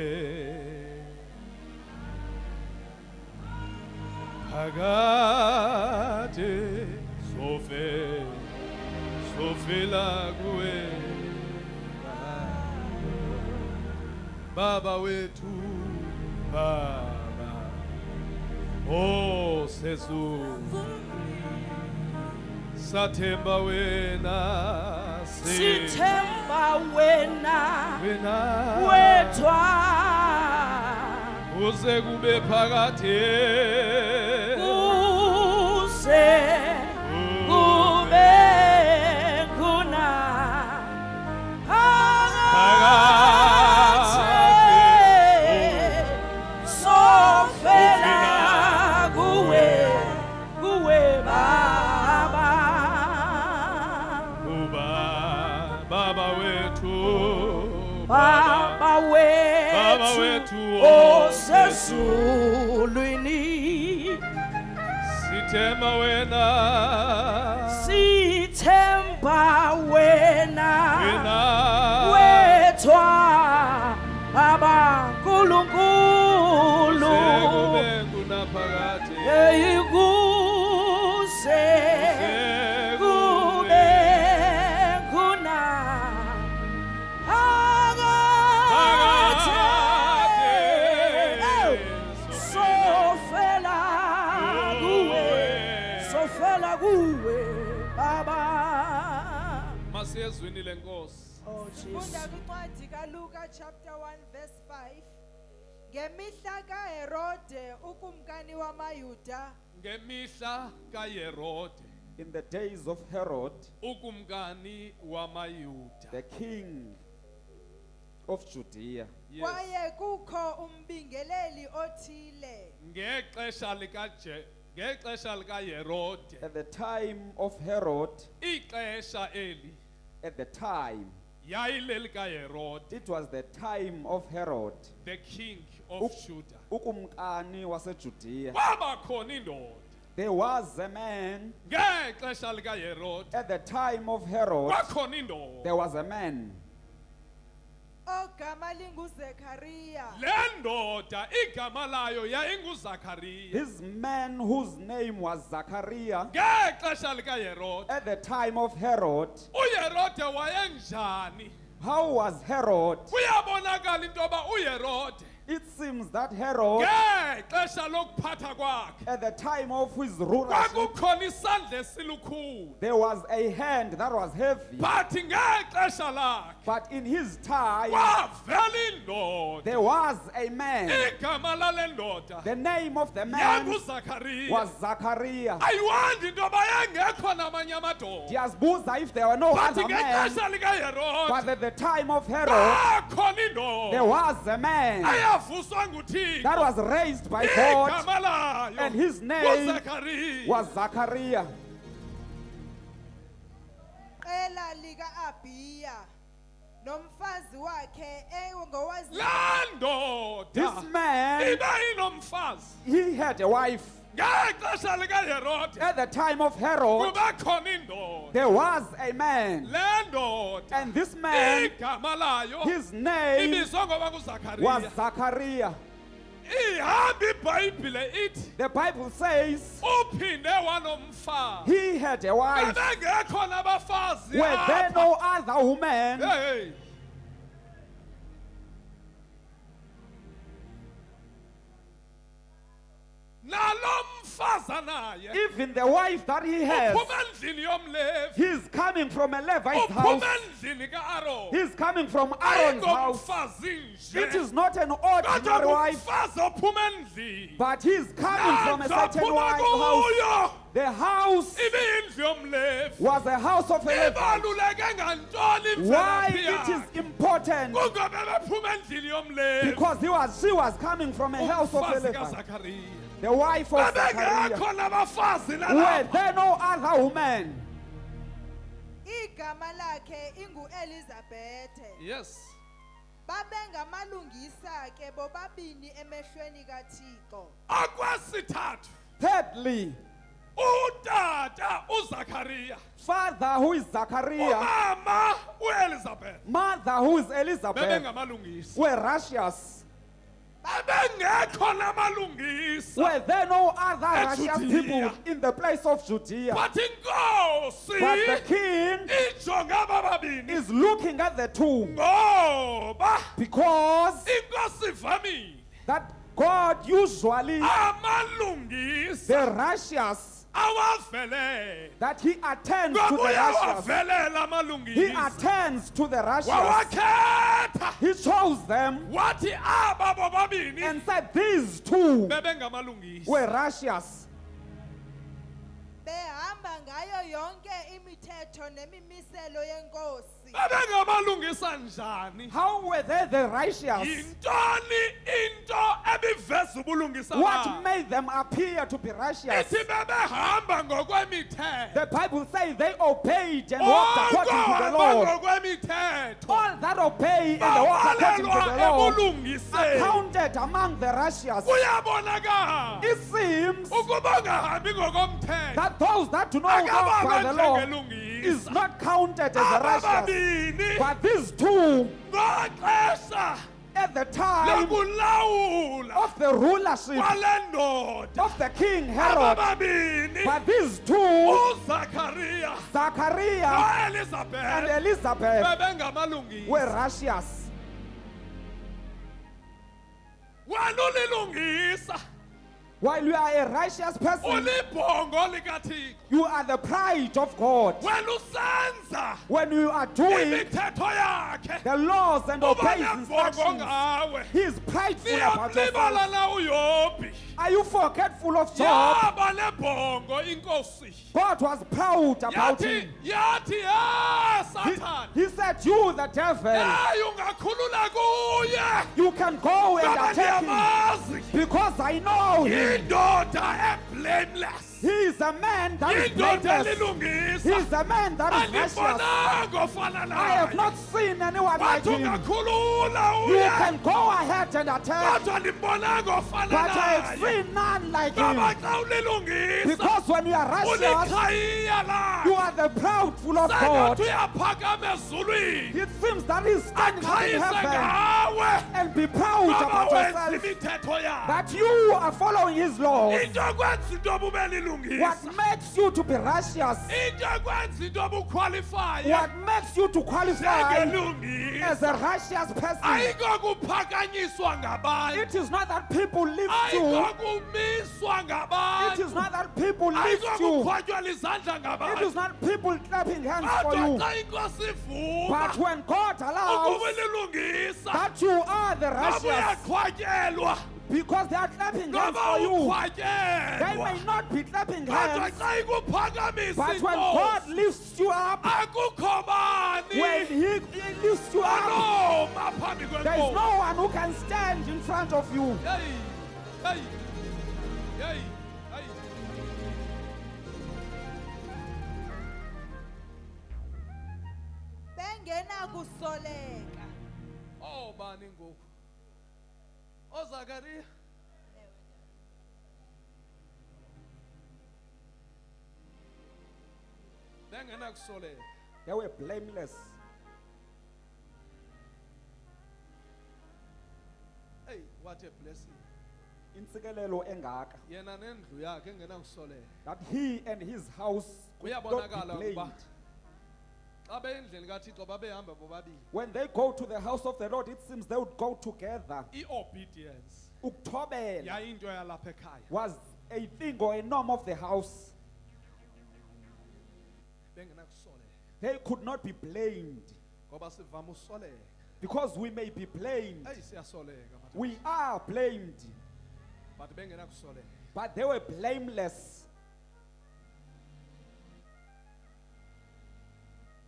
phakade sofela kuwe Baba wethu Baba osezulu sathemba wena Sithemba wena wena wethwa uze kube phakade kuze kube khona phakade sofela kuwe Baba Uba Baba wethu Baba wethu wethu osezulwini sithemba wena sithemba wena wena wethwa Baba Nkulunkulu sekube kunaphakade eyikuze kube khona phakade sofela kuwe Baba. masiyezwini lenkosi Oh Funda Jesus. kwincwadi kaLuka chapter 1 verse 5. Ngemihla kaHerode ukumkani wamaYuda Ngemihla kaHerode In the days of Herod, ukumkani wamayuda. the king of Judea, Yes. kwaye kukho umbingeleli othile Ngexesha likaHerode. at the time of Herod, Ixesha eli at the time, yayileli kaHerod, It was the time of Herod, the king of Judah. ukumkani waseJudea. Kwaba khona indoda There was a man ngexesha likaHerod, at the time of Herod. kwakhona indoda There was a man. ogama linguZekhariya. le ndoda igama layo yayinguZakhariya. This man whose name was Zachariah. Ngexesha likaHerod, At the time of Herod. uHerode wayenjani? How was Herod? Kuyabonakala into yoba uHerode It seems that Herod, ngexesha lokuphatha kwakhe at the time of his rulership, kwakukhona isandla esilukhulu, there was a hand that was heavy. but ngexesha lakhe But in his time, kwavela indoda. there was a man. Igama lale ndoda The name of the man yanguZakhariya. was Zachariah. Ayiwandi into yoba yayingekho namanye amadoda, Diazbuza if there were no but other men. ngexesha likaHerod But at the time of Herod, kwakhona there indoda was a man ayavuswa nguThixo. that was raised by God, Igama layo and his name nguZakhariya. was Zachariah. Qela lika Abiya nomfazi wakhe engowazi. laa ndoda This man, ibe inomfazi he had a wife. ngexesha likaHerode. At the time of Herod, Kuba khona indoda, there was a man, le ndoda and this man, igama layo his name ibizwa ngoba was nguZakhariya. Zachariah. Ihamba iBhayibhile ithi The Bible says uphinde wanomfazi. he had a wife. Bebengekho nabafazi Were there apha. no other woman? Hey. Nalo mfazi naye Even the wife that he has, uphuma endlini yomlevi, he's coming from a Levite's uphuma house. endlini kaAron. He's coming from Aaron's house. Ayingomfazi It nje is not an kodwa ordinary wife, ngumfazi ophuma endlini. but he's coming from a certain Nazo wife phuma house. kuyo The house ibiyindlu yomlevi. was a house of a Levite. Ibaluleke ngantoni Why imvelaphi it is yakhe? important? Kungoba bephuma endlini yomlevi. Because she was coming from a house of a Umfazi Levite. kaZakhariya. The wife of Zachariah. Bebengekho nabafazi Were nalapho. there no other woman? Igama lakhe inguElizabeth. Yes. Babengamalungisa ke bobabini emehlweni kaThixo. Akwesithathu, Thirdly, utata uZakhariya, father who is Zachariah, umama uElizabeth mother who is Elizabeth, bebengamalungisi. were righteous. Bebengekho namalungisa. Were there no other righteous Judea. people in the place of Judea? But inkosi But the king ijonge abababini is looking at the two ngoba because inkosi ivamile that God usually, amalungisa the righteous, awavelele. that he attends to Ngoba the righteous. uyawavelela He amalungisa. attends to the righteous. Wawakhetha He chose them wathi aba bobabini and said these two bebengamalungisi. were righteous. Behamba ngayo yonke imithetho nemimiselo yenkosi. Bebengamalungisa njani? How were they the righteous? Yintoni into ebiveza ubulungisa What babo? made them appear to be righteous? Ithi bebehamba ngokwemithetho. The Bible says they obeyed and walked according to the Bonke Lord. ngokwemithetho. All that obey and walk according to Babalelwa the Lord are ebulungiseni. counted among the righteous. Kuyabonakala It seems ukuba ungahambi ngokomthetho that those that do not walk by the law is njengelungisa. not counted as the righteous. Abababini But these two, ngexesha at the time lokulawula of the rulership kwale ndoda, of the king Herod, abababini but these two, uZakhariya Zachariah and noElizabeth Elizabeth, bebengamalungisi. were righteous. Wena ulilungisa, While you are a righteous person, ulibhongo likaThixo. you are the pride of God. Wena usenza When you are doing imithetho yakhe, the laws and uba obeys nebhongo instructions, ngawe. he is prideful about yourself. Niyamlibala na uYobi. Are you forgetful of Job? Yaba nebhongo inkosi. God was proud about Yathi him. yathi He, Satan. he said, you the devil, Hayi ungakhulula kuye. you can go and Ngoba attack him ndiyamazi. because I know him. Indoda blameless. He is a man that is Indoda blameless. He elilungisa. is a man that is righteous. Andibonanga ofana I have naye. not seen anyone like Wathi him. ungakhulula You uye. can go ahead and attack, Kodwa ndimbonanga ofana but I have naye. seen none like Ngoba him. xa ulilungisa. Because when you are righteous, Uliqhayiya you lakhe. are the proud full of God. Sengathi uyaphakama ezulwini. It seems that he's standing up in Aqhayise heaven ngawe. and be proud Ngoba about wenza yourself imithetho yakhe. that you are following his laws. Into ekwenza into yoba ube lilungisa. What makes you to be righteous? Into ekwenza into yoba ukhwalifaya. What makes you to qualify Njengelungisa. as a righteous person? Ayikokuphakanyiswa ngabantu. It is not that people lift you. Ayikokumiswa It ngabantu. is not that people lift you. Ayikokukhwatywa izandla It ngabantu. is not people clapping hands for Kodwa you. xa inkosi ivuma But when God ukuba allows lilungisa. that you are the Ngoba righteous, uyaqhwatyelwa. because they are clapping hands Ngoba for you, they ukhwatyelwa. may not be clapping Kodwa hands. xa ikuphakamisa But when God inkosi. lifts you up, Akukho bani. when He lifts you up, Anoma phambi there is kwenkosi. no one who can stand in front of you. Hey, hey, hey, hey. bengenakusoleka. Oh bani ngoku. OZakariya. Bengenakusoleka. They were blameless. Hey, what a blessing. Intsikelelo engaka, Yena nendlu yakhe engenakusoleka. that he and his house could not Kuyabonakala be ukuba blamed. xa beyendlini kaThixo babehamba bobabili. When they go to the house of the Lord, it seems they would go together. I-obedience Uktobel yayinto yalapha ekhaya. was a thing or a norm of the house. Bengenakusoleka. They could not be blamed Ngoba sivama usoleka. because we may be blamed. Hey, siyasoleka madoda. We are blamed, But bengenakusoleka. but they were blameless.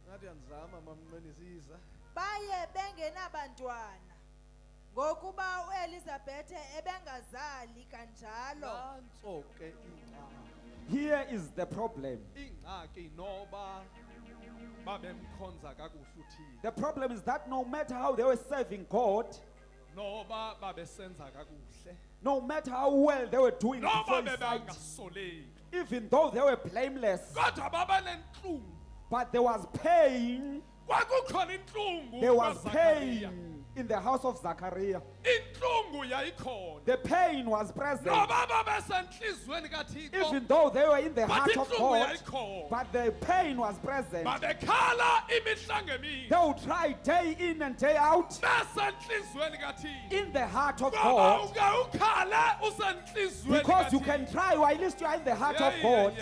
Ngathi yanizama mamnqenisiza. Baye bengenabantwana. Ngokuba uElizabeth ebengazali kanjalo. Nantso ke ingxaki. Here is the problem. Ingxaki noba babemkhonza kakuhle uThixo. The problem is that no matter how they were serving God, Noba babesenza kakuhle. no matter how well they were doing Noba before His sight, bebangasoleki. even though they were blameless, Kodwa babanenhlungu. but there was pain. Kwakukhona inhlungu There was kaZakariya. pain in the house of Zachariah. Inhlungu yayikhona. The pain was present, Noba babesenhlizweni kaThixo. even though they were in the But heart of inhlungu God. yayikhona. But the pain was present. Babekhala imihla ngemihla. They would try day in and day out Besenhlizweni kaThixo. in the heart of Ngoba God. uke ukhale usenhlizweni Because you kaThixo. can try while least you are in the heart of God.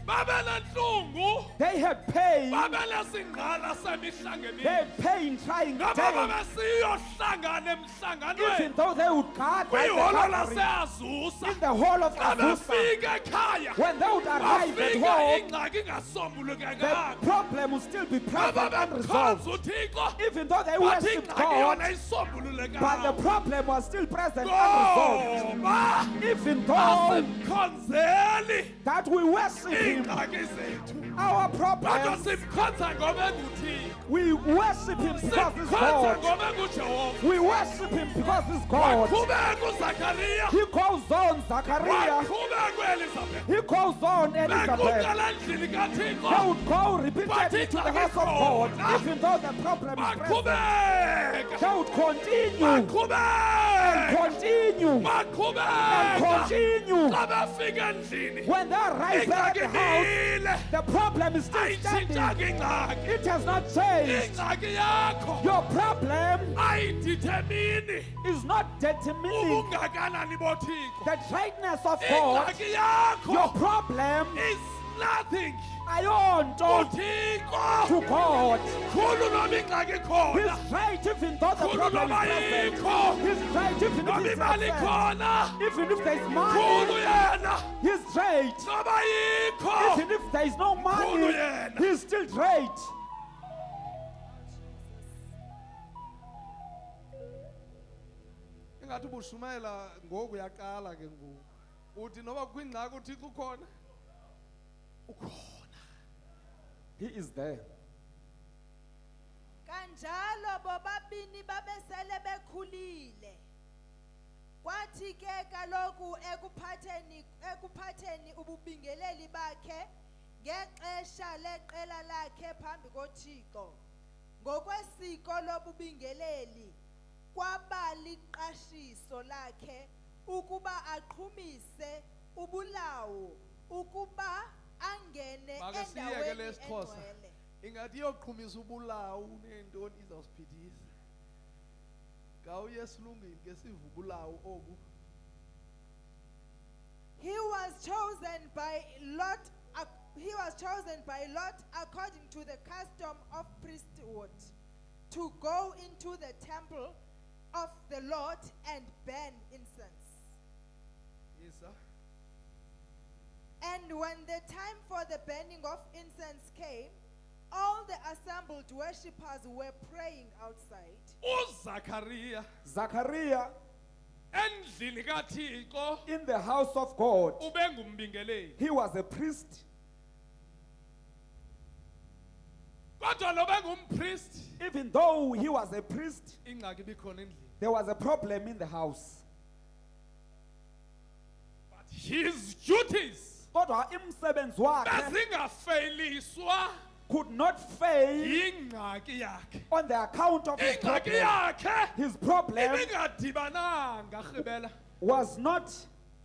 Babenenhlungu. They had pain. Babenesingqala semihla They ngemihla. had pain trying Ngoba day. babesiyohlangana Even emhlanganweni. though they would gather at Kwiholo the gathering, laseAzusa. in the hall of Xa Azusa, befika ekhaya. when they would arrive at Bafika home, ingxaki ingasombulukekanga. the problem would still be Ngoba present and bemkhonza resolved. uThixo. Even though they Bathi worshipped ingxaki God, yona isombululekanga. but the problem was still present and resolved. Ngoba Even though asimkhonzeli that we worship Him, iingxaki zethu. our Kodwa problem, simkhonza ngoba enguThixo. we worship Him because He's Simkhonza God. ngoba enguJehova. We worship Him because He's God. Waqhubeka uZakariya. He goes on Zachariah. Waqhubeka uElizabeth. He goes on Elizabeth. Bequqala endlini They kaThixo. would go repeatedly to the house of God, even though the problem is present. Baqhubeka. They would continue, Baqhubeka. continue, and Baqhubeka. continue. Xa befika endlini. When they arrive back Ingxaki at the house, imile. the problem is still Ayitshintshanga standing. ingxaki. It has not changed. Ingxaki yakho Your problem ayidithemini is not determining ubungakanani boThixo. the greatness of God. Ingxaki yakho Your problem is nothing ayonto kuThixo. to God. Khulu noma ingxaki He's khona. great even though the Khulu problem is noma present. yikho. He's great even Noma if it's imali absent. khona. Even if there's Khulu money, yena. He's great. Noma yikho. Even if there is no Khulu money, yena. He's still great. Ingathi ubushumayela ngoku uyaqala ke ngoku. Uthi noba kwingxaki uThixo ukhona. He is there. kanjalo bobabini babesele bekhulile kwathi ke kaloku ekuphatheni ububingeleli bakhe ngexesha leqela lakhe phambi koThixo ngokwesiko lobubingeleli kwaba liqashiso lakhe ukuba aqhumise ubulawo ukuba angene Make siyeke endaweni lesiXhosa. engcwele. Ingathi iyoqhumisa ubulawu nentoni izawusiphithisa. Ngawuye esilungwini ke siva ubulawu obu. He was chosen by Lot according to the custom of priesthood to go into the temple of the Lord and burn incense. Yes sir. And when the time for the burning of incense came, all the assembled worshippers were praying outside. uZachariah Zachariah endlini kaThixo in the house of God, ubengumbingeleli. he was a priest. Kodwa lo bengumpriest Even though he was a priest, ingxaki ibikhona endlini. there was a problem in the house. But his duties Kodwa imsebenzi wakhe bezingafeyliswa could not fail yingxaki yakhe. on the account of his Ingxaki problem. yakhe His problem ibingadibananga rhibela was not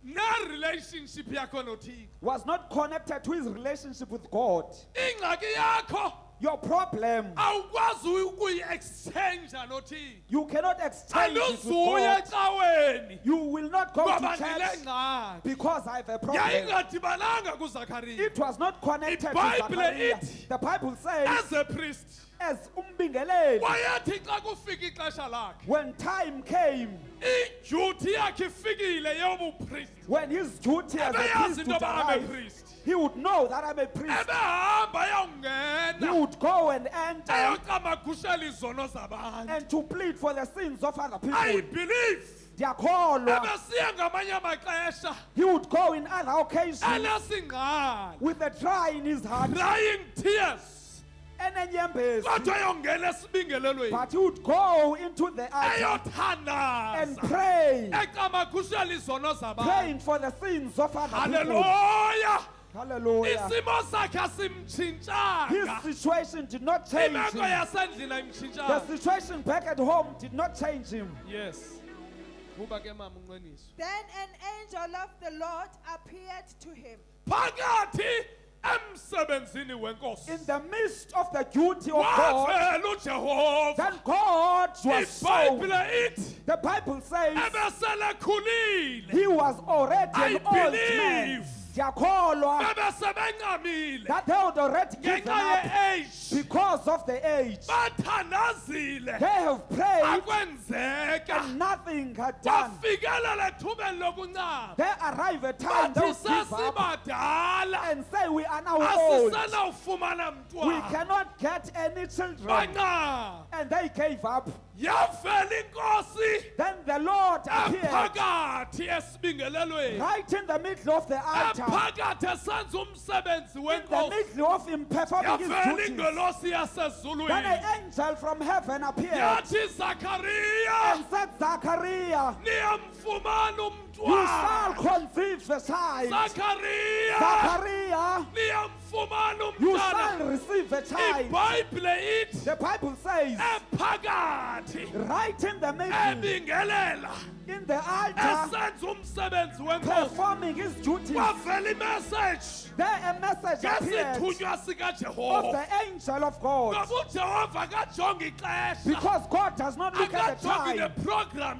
ne-relationship yakho noThixo. connected to his relationship with God. Ingxaki yakho Your problem, awukwazi ukuyi-exchange noThixo. you cannot exchange it with Aluzuye God. ecaweni You will not go ngoba to church ndilengxaki. because I have a problem. Yayingadibananga kuZachariah. It was not connected to iBhayibhile Zachariah. ithi, The Bible says, As a priest as umbingeleli, wayethi xa kufika ixesha lakhe when time came, idyuti yakhe ifikile yobupriest when his duty as a ebeyazi priest into would yoba arrive, abepriest he would know that I'm a priest. ebehamba He ayongena would go and enter ayocamagushela izono zabantu. and to plead for the sins of other I people. believe Ndiyakholwa. ebesiya ngamanye amaxesha He would go in other occasions enesingqala with a cry in his heart, crying tears enenyembezi, kodwa ayongena esibingelelweni but he would go into the altar and eyothandaza pray, ecamagushela izono zabantu. praying for the sins of other people. Hallelujah. Hallelujah. Isimo sakhe His asimtshintshanga. situation did not change Imeko him. yasendlini The ayimtshintshanga. situation back at home did not change him. Yes. Kuba ke mama unqeniso. Then an angel of the Lord appeared to him. Phakathi emsebenzini In wenkosi. the midst of the duty of God, Wavela uJehova. then God was shown. iBhayibhile ithi The Bible says ebesele khulile. he was already I an old man. believe. Ndiyakholwa Bebesebencamile. that they would already given Ngenxa up ye-age. because of the age. Bathandazile. They have prayed Akwenzeka. and nothing had done. Bafikelela ethubeni lokuncama. There arrive a time they Bathi will give up sesibadala. and say we are now old. Asisenawufumana We mntwana. cannot get any children. Bancama. And they gave up. Yavela inkosi Then the Lord appeared ephakathi esibingelelweni. right in the middle of the altar, Ephakathi esenza umsebenzi in the wenkosi. middle of him performing his Yavela duties. ingelosi Then yasezulwini. an angel from heaven appeared Yathi Zachariah, and said, Zachariah, niyamfumana you shall umntwana. conceive a child. Zachariah, Zachariah, niyamfumana you umntwana. shall receive a child. iBhayibhile ithi The Bible says, ephakathi right in the middle, ebingelela in the altar, esenza umsebenzi wenkosi. performing his duties, Kwavela imessage there a message appeared ngesithunywa of sikajehova. the angel of God. Ngoba uJehova akajongi ixesha. Because God does not look at the Akajongi time. neprogram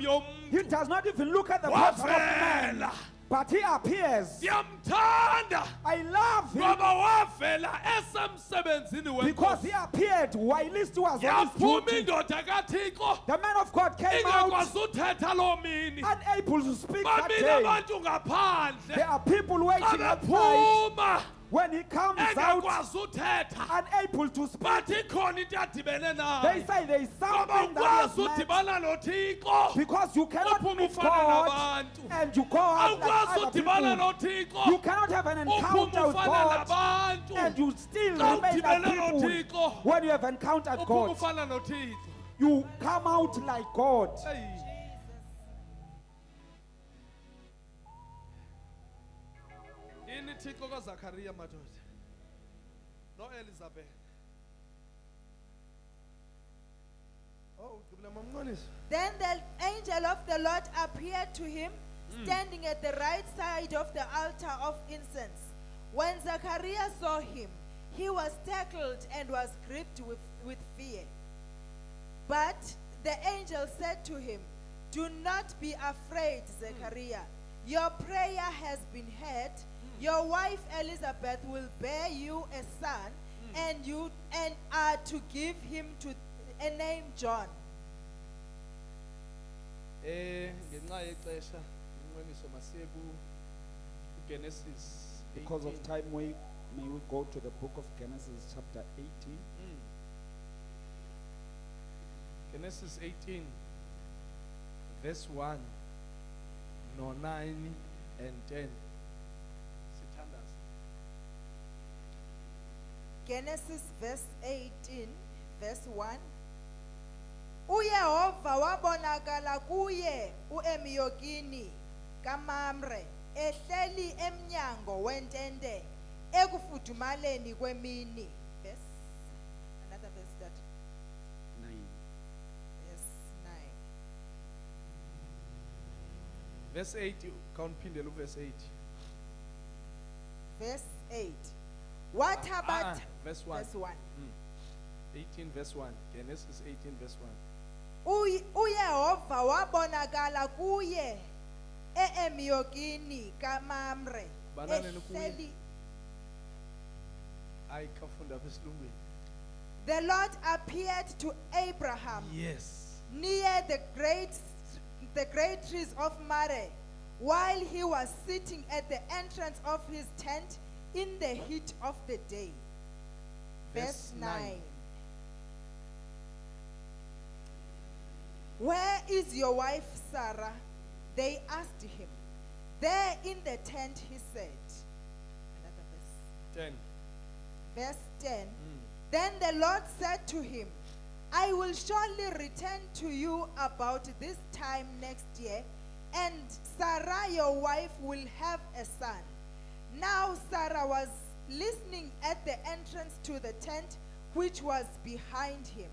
He yomuntu. does not even look at the program of man. Wavela. But he appears. Ndiyamthanda I love him ngoba wavela esemsebenzini because he wenkosi. appeared while he was on his Yaphuma duty. indoda kaThixo The man of God came out ingakwazi uthetha loo mini. unable to speak that Bamile day. abantu ngaphandle. There are people waiting Xa outside. bephuma When he comes out engakwazi uthetha unable to speak, bathi ikhona into adibene they nayo say there is ngoba something that ukwazi he has met, udibana nothixo because you cannot uphume meet ufana God nabantu and you go out like awukwazi other udibana people. nothixo You cannot have an uphume encounter with ufana God nabantu and you still Xa remain udibene like people. nothixo When you have encountered uphume God, ufana nothixo you come out like God. Hey. Ini thixo kaZakhariya madoda noElizabeth. Oh, ugqibile mamnqonisa. Then the angel of the Lord appeared to him, standing at the right side of the altar of incense. When Zachariah saw him, he was startled and was gripped with fear. But the angel said to him, "Do not be afraid, Zechariah. Your prayer has been heard. Your wife Elizabeth will bear you a son, and you are to give him to a name John." Ngenxa yexesha umnqoniso masiye kuGenesis Because of 18. time, may we go to the book of Genesis chapter 18. Genesis 18 verse 1 no 9 and 10. Sithandaza. Genesis verse 18 verse 1. uYehova wabonakala kuye uEmiyokini kaMamre ehleli emnyango wentente ekufudumaleni kwemini. Verse, another verse that 9. verse 9. Verse 8 kawuniphindele uverse 8. Verse 8. What about verse 1. verse 1? 18 verse 1. Genesis 18 verse 1. uYehova wabonakala kuye eEmiyokini kaMamre Bananeni kuye? ehleli. Hayi kafunda apha esilungwini. The Lord appeared to Abraham Yes. near the great trees of Mamre while he was sitting at the entrance of his tent in the heat of the day. Verse 9. Where is your wife Sarah? They asked him. There in the tent, he said. Another verse. 10. Verse 10. Then the Lord said to him, "I will surely return to you about this time next year, and Sarah your wife will have a son." Now Sarah was listening at the entrance to the tent which was behind him.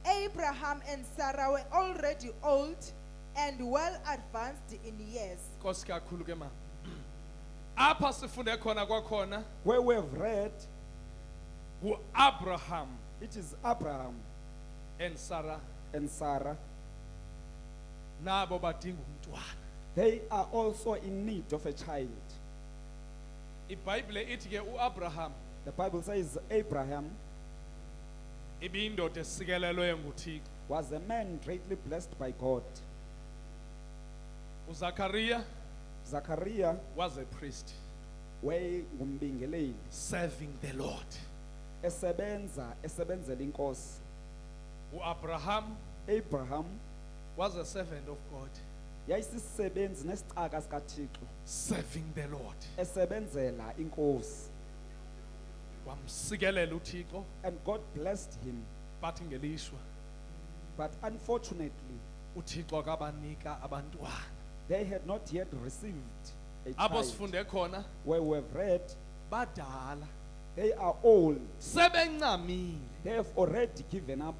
Abraham and Sarah were already old and well advanced in years. Nkosi kakhulu ke ma. Apha sifunde khona kwakhona Where we have read, uAbraham it is Abraham and Sarah and Sarah. nabo badinga umntwana. They are also in need of a child. iBhayibhile ithi ke uAbraham The Bible says Abraham ibiyindoda esikelelwe nguThixo. was a man greatly blessed by God. uZakhariya Zachariah was a priest ngumbingeleli serving the Lord. esebenzela inkosi. uAbraham Abraham was a servant of God yayisisebenzi nesicaka sikaThixo serving the Lord. esebenzela inkosi, Wamsikelela uThixo and God blessed him, bathi ngelishwa but unfortunately uThixo akabanika abantwana. they had not yet received a Abo child. sifunde khona Where we have read, badala they are old, sebencamile they have already given up,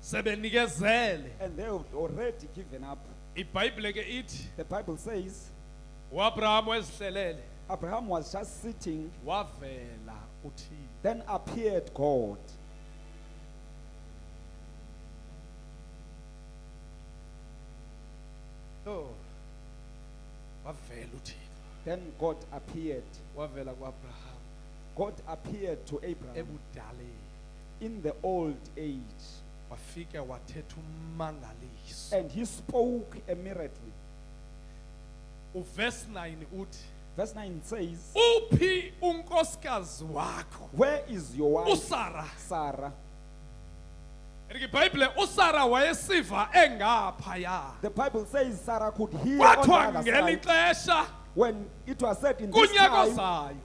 sebenikezele. and they have already given up. iBhayibhile ke ithi The Bible says uAbraham wezihlelele Abraham was just sitting, wavela uThixo. then appeared God. Oh, wavela uThixo. Then God appeared. Wavela kuAbraham God appeared to Abraham ebudaleni. in the old age, Wafika wathetha ummangaliso. and he spoke a miracle. Uverse 9 uthi Verse 9 says, uphi unkosikazi wakho where is your wife uSarah? Sarah? Ke Bible uSarah wayesiva engaphaya. The Bible says Sarah could hear on the Kwathiwa other ngeli side xesha when it was said in this kunyaka time zayo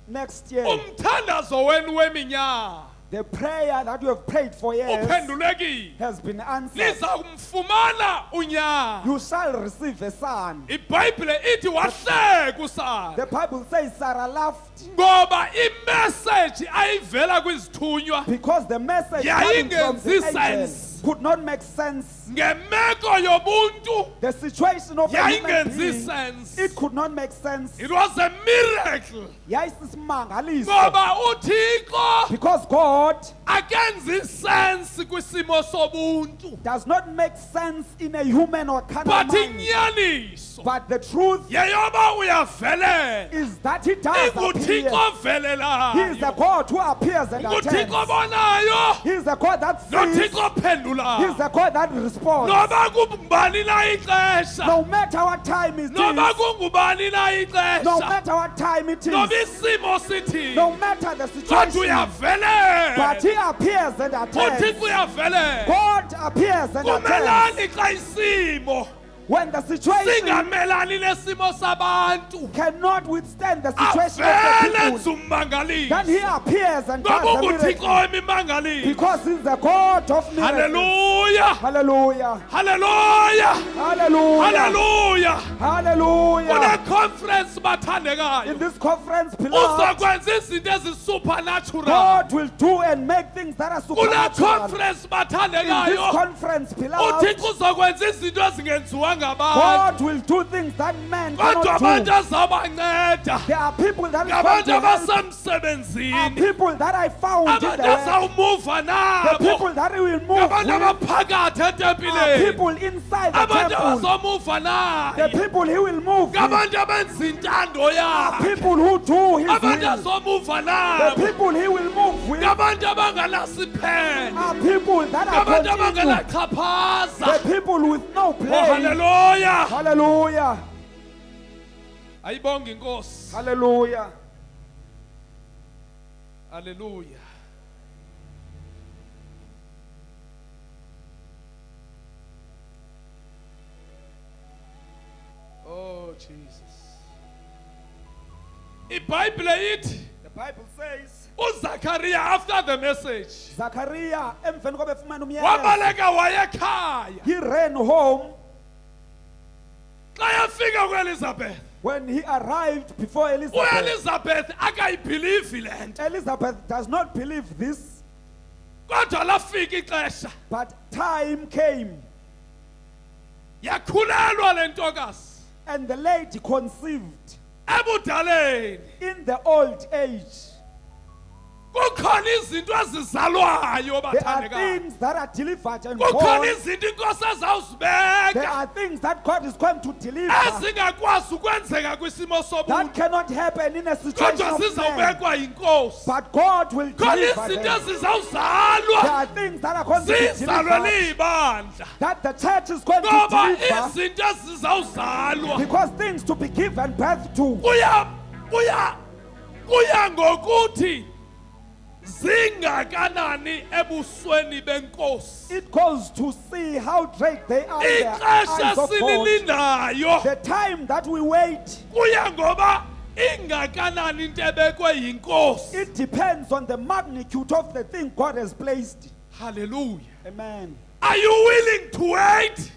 next year. umthandazo wenu weminyaka The prayer that you have prayed for years uphendulekile. has been answered. Liza kumfumana unyaka. You shall receive a son. iBhayibhile ithi wahleka uSarah The Bible says Sarah laughed ngoba imessage ayivela kwizithunywa because the message coming from the Yayingenzi angel sense. could not make sense. ngemeko yobuntu The situation of a human yayingenzi being, sense. it could not make sense. It was a miracle Yayisimangaliso. ngoba uThixo Because God akenzi sense kwisimo sobuntu, does not make sense in a human or carnal but mind. inyaniso But the truth yeyoba uyavelela. is that He does appear. InguThixo He is the velelayo, God who appears and nguThixo attends. obonayo, He is the God that sees. noThixo He is ophendulayo. the God that responds. Noba kumbani na ixesha, No matter what time it noba is, kungubani na no ixesha, matter what time it noba is, isimo sithi, no matter the kodwa situation, but uyavelela. He appears and attends. uThixo uyavelela. God appears and attends. Kumelani xa isimo When the situation singamelani nesimo sabantu, cannot withstand the situation of avele the people, nzummangalisi then He appears and ngoba does a unguThixo miracle. wemimangalisi. Because He's the God of miracles. Hallelujah, Hallelujah. hallelujah, Hallelujah. hallelujah. Hallelujah. Kule conference In bathandekayo this conference, beloved, uzakwenza izinto ezisupernatural. God will do and make things that are Kule supernatural. conference In this bathandekayo conference, beloved, uThixo uzakwenza izinto ezingenziwa ngabantu, God will do things that man kodwa cannot abantu do. azabanceda. There are people that is going Ngabantu to help. Are abasemsebenzini, people that I found in the abantu way. azawumuva The nabo, people that He will move ngabantu with abaphakathi are etempileni, people inside the abantu temple. abazomuva The naye, people He will move with ngabantu abenza intando are yakhe, people who do His abantu will. azomuva The nabo, people He will move with ngabantu abanganasiphene, are people that are ngabantu continued. abanganaxhaphaza. The people with no Oh, blame. hallelujah, Hallelujah. ayibonga inkosi. Hallelujah. Hallelujah. Oh Jesus. iBhayibhile ithi The Bible says uZachariah after the message Zachariah emveni koba efumana umyalezo, wabaleka wayekhaya. he ran home. Xa yafika kuElizabeth, When he arrived before Elizabeth, uElizabeth akayibhilivi le nto, Elizabeth does not believe this, kodwa lafika ixesha but time came yakhulelwa le ntokazi and the lady conceived ebudaleni. in the old age. Kukhona izinto ezizalwayo There are bathandekayo, things that are delivered and kukhona born. izinto inkosi There ezawuzibeka are things that God is going to deliver ezingakwazi ukwenzeka kwisimo that sobuntu, cannot happen in a situation kodwa of man. zizawubekwa yinkosi. But God will Khona deliver izinto them. There ezizawuzalwa are things that are going to be zizalwe delivered liyibandla, that the church is going to ngoba deliver, izinto ezizawuzalwa because things to be given birth to kuya ngokuthi zingakanani ebusweni benkosi. it goes to see how great they are in the Ixesha eyes of God. sililindayo The time that we wait, kuya ngoba ingakanani into ebekwe yinkosi. it depends on the magnitude of the thing God has placed. Hallelujah. Amen. Are you willing to wait?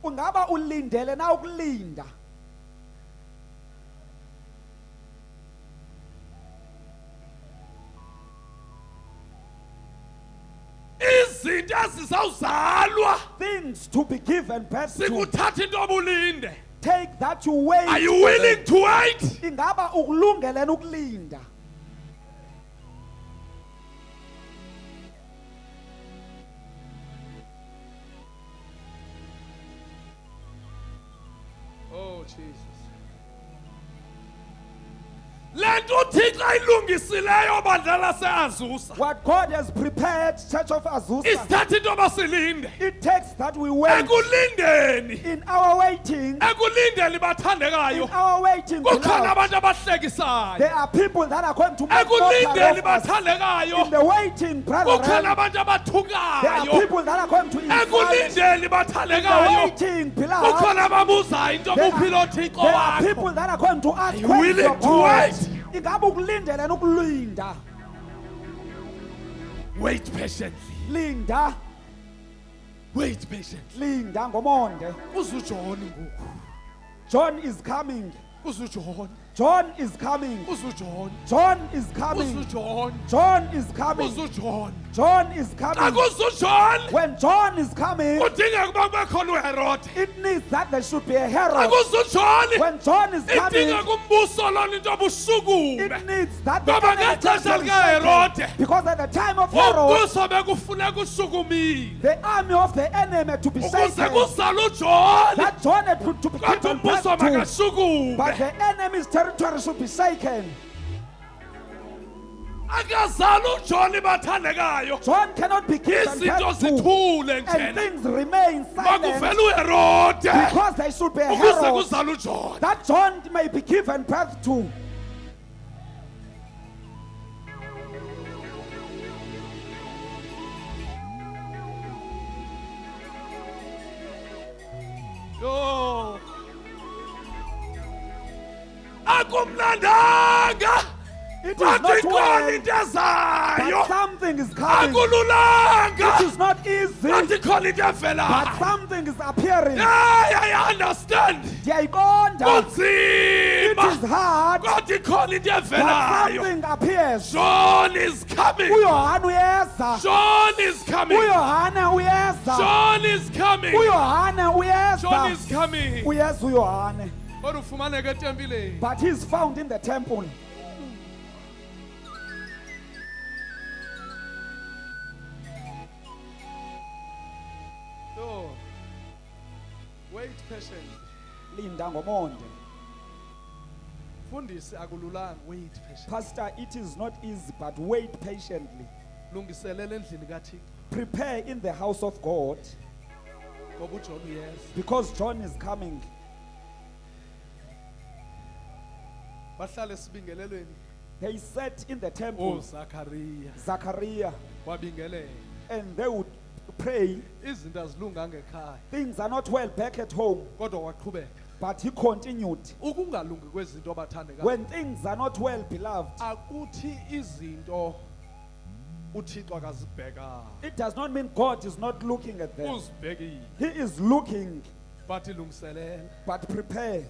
Ungaba ulindele na ukulinda. Izinto ezizawuzalwa Things to be given birth to. sikuthatha into obulinde. Take that you wait. Are you for willing them. to wait? Ingaba ukulungele na ukulinda. Oh Jesus. Le le nto uthixo ayilungisileyo bandla laseazusa What God has prepared, Church of Azusa, isithatha into yoba silinde it takes that we wait. ekulindeni In our waiting, ekulindeni bathandekayo in our waiting, kukhona beloved, abantu abahlekisayo there are people that are going to make ekulindeni mockery of us. In bathandekayo the waiting, kukhona brethren, abantu there are abathukayo people that are going to insult. ekulindeni In the bathandekayo waiting, beloved, kukhona ababuzayo into there buphilo are, thixo there are wakho people that are going to ask Are you where is willing your to God? wait? Ingabe ukulindela nokulinda. wait patiently Linda, wait patiently linda ngomonde. uzujoni ngoku John is coming. uzujoni John is coming. uzujoni John is coming. uzujoni John is coming. uzujoni John is xa coming. kuzujoni When John is coming, kudingeka ukuba kube khona uherode it needs that there should be a xa herald. kuzujoni When John is coming, idingeka umbuso lona into busukume it needs that the ngoba enemy ngexesha shall be likaherode shaken. Because at the time of Herod, umbuso bekufuneka ushukumile the army of the enemy to be ukuze shaken, kuzale ujoni that John had to be kodwa given birth umbuso to. makashukume But the enemy's territory should be shaken. akazali ujoni bathandekayo John cannot be given izinto birth to. zithule And njena things remain silent makuvele uherode because there should be a ukuze herald kuzale ujoni that John may be given birth to. Yo. akumnandanga It is not kodwa ikhona well, into ezayo but something is coming. akululanga It is not easy, kodwa ikhona into but evelayo something is appearing. I understand Ndiyayiqonda. It kunzima is hard, kodwa ikhona into but evelayo something appears. John is coming uYohana uyeza. John is coming uYohana uyeza. John is coming uYohana John is uyeza. coming Uyeza uYohana. kodwa ufumaneka etempileni But he is found in the temple. Yo. Wait patiently. Linda ngomonde. Fundisi akululanga wait patiently. Pastor, it is not easy, but wait patiently. Lungiselela endlini kaThixo Prepare in the house of God ngoba uJohn uyeza. because John is coming. Bahlale sibingelelweni. They sat in the temple, Zachariah Zachariah, wabingelela. and they would pray. Izinto azilunganga ekhaya Things are not well back at home, kodwa waqhubeka. but he continued. Ukungalungi kwezinto abathandekayo. When things are not well, beloved, Akuthi izinto uThixo akazibheka. it does not mean God is not looking at them. Uzibhekile He is looking, but ilungiselela. but prepare.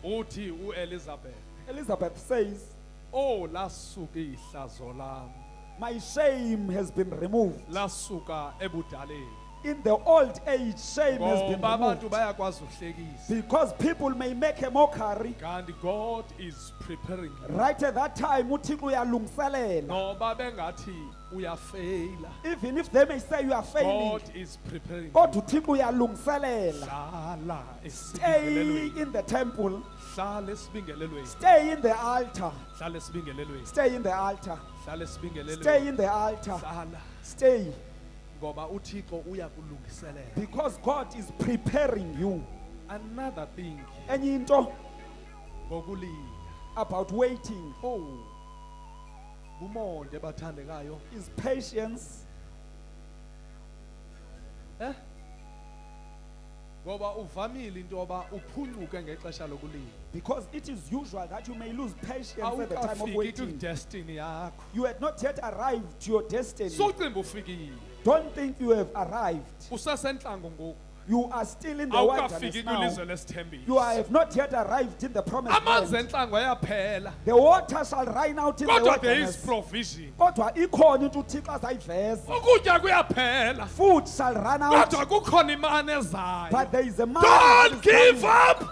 Uthi uElizabeth, Elizabeth says, "Oh lasuka ihlazo lami, my shame has been removed. lasuka ebudaleni." In the old age, shame has been Ngoba abantu removed. bayakwazi uhlekisa. Because people may make a mockery. Kanti God is preparing you. Right at that time, uThixo uyalungiselela. Noba bengathi uyafeyila. Even if they may say you are failing, God is preparing you. kodwa uThixo uyalungiselela. Hlala Stay esibingelelweni. in the temple. Hlala esibingelelweni. Stay in the altar. Hlala esibingelelweni. Stay in the altar. Hlala esibingelelweni. Stay in the altar. Hlala Stay. ngoba uThixo uyakulungiselela. Because God is preparing you. Another thing Enye into ngokulinda. about waiting Oh. Bumonde bathandekayo. is patience. Ngoba uvamile into yoba uphuncuke ngexesha lokulinda. Because it is usual that you may lose patience at the time of Awukafiki waiting. kwi-destiny yakho. You had not yet arrived to your destiny. Socimba ufikile. Don't think you have arrived. Usasentlango ngoku. You are still in the Awukafiki wilderness kwilizwe now. lesithembiso. You have not yet arrived in the promised Amanzi land. entlango ayaphela. The water shall run out in the Kodwa there is wilderness. provision. Kodwa ikhona into uThixo azayiveza. Ukutya kuyaphela. Food shall run out. Kodwa kukhona imani ezayo. But there is a man. Don't give up.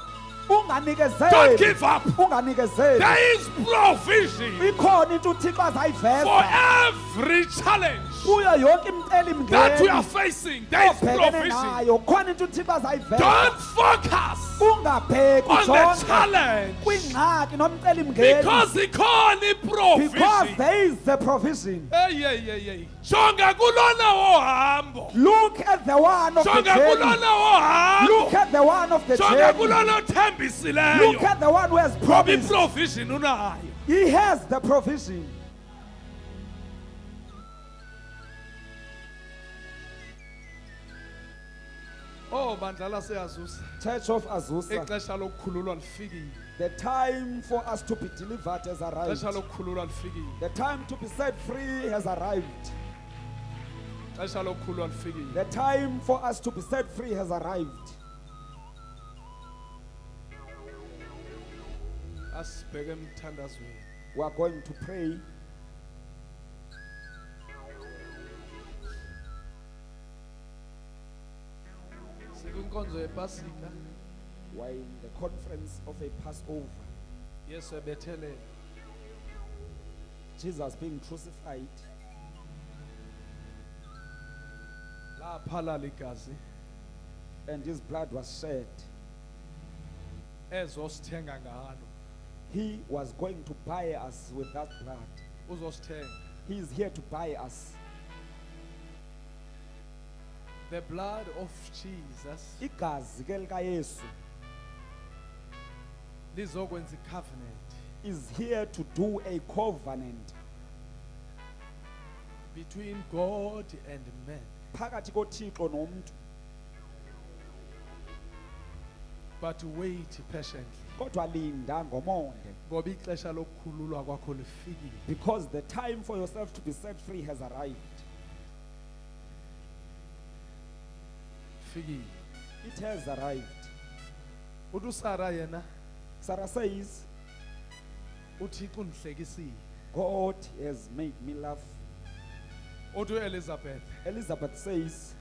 Don't give up. unganikezeli There is provision ikhona into uthixo for azayiveza every challenge kuyo yonke that we imicelimngeni are facing. There is obhekene provision. nayo khona into uthixo azayiveza Don't focus ungabheki on the jonke challenge kwingxaki nomcelimngeni because the because provision. there is the provision. Hey. Jonga kulona wohambo. Look at the one of the Jonga journey. kulona Look wohambo. at the one of the Jonga journey. kulona Look othembisileyo. at the one who has Ngoba promised. provision unayo. He has the provision. Oh bandla laseyazusa. Church of Azusa, Ixesha lokukhululwa lifikile. the time for us to be delivered has arrived. Ixesha lokukhululwa lifikile. The time to be set free has arrived. Ixesha lokukhululwa lifikile. The time for us to be set free has arrived. Asibheke emthandazweni. We are going to pray. Sikwinkonzo yePasika. We are in the conference of a Passover. Yesu ebethelele. Jesus being crucified. Laphala ligazi And his blood was shed. ezosithenga ngalo. He was going to buy us with that blood. Uzosithenga. He is here to buy us. The blood of Jesus Igazi ke lika Yesu lizokwenza icovenant is here to do a covenant between God and man. phakathi koThixo nomuntu. But wait patiently. Kodwa linda ngomonde, Ngoba ixesha lokukhululwa kwakho lifikile. because the time for yourself to be set free has arrived. Fikile. It has arrived. Uthi uSara yena Sarah says, uThixo undihlekisile. God has made me laugh. Uthi uElizabeth Elizabeth says,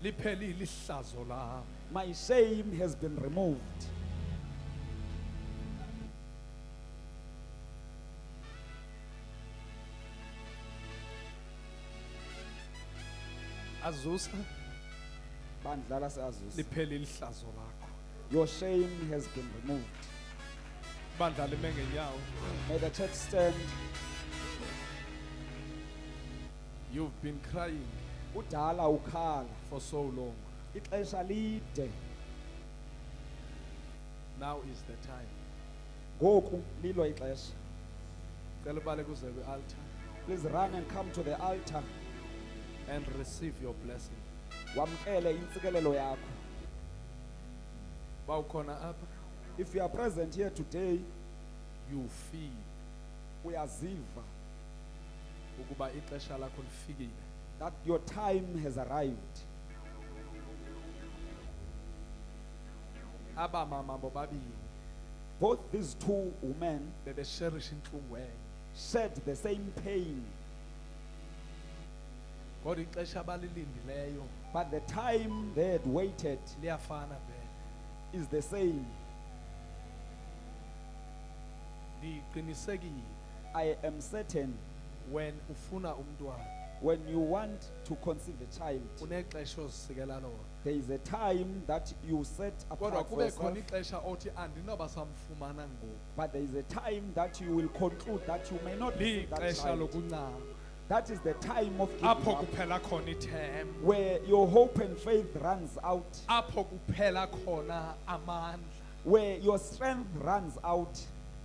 liphelile ihlazo lami. my shame has been removed. Azusa Bandla laseAzusa, liphelile ihlazo lakho. your shame has been removed. Bandla lime ngenyawo. May the church stand. You've been crying Udala ukhala for so long. ixesha lide. Now is the time. Ngoku lilo ixesha. Cela ubale kuze kwi-altar Please run and come to the altar. and receive your blessing. Wamkele intsikelelo yakho. Bawukhona apha, If you are present here today, you feel uyaziva ukuba ixesha lakho lifikile. that your time has arrived. Aba mama bobabili Both these two women bebesherisha inhlungu enye. shared the same pain, Kodwa ixesha abalilindileyo but the time they had waited liyafana vele. is the same. Ndiqinisekile I am certain when ufuna umntwana when you want to conceive a child, unexesha ozisikela lona. there is a time that you set Kodwa apart for kube yourself, khona ixesha othi andinoba samfumana ngoku. but there is a time that you will conclude that you may not receive that Lixesha child. lokuncama. That is the time of giving Apho up, kuphela khona ithemba. where your hope and faith runs out, Apho kuphela khona amandla. where your strength runs out,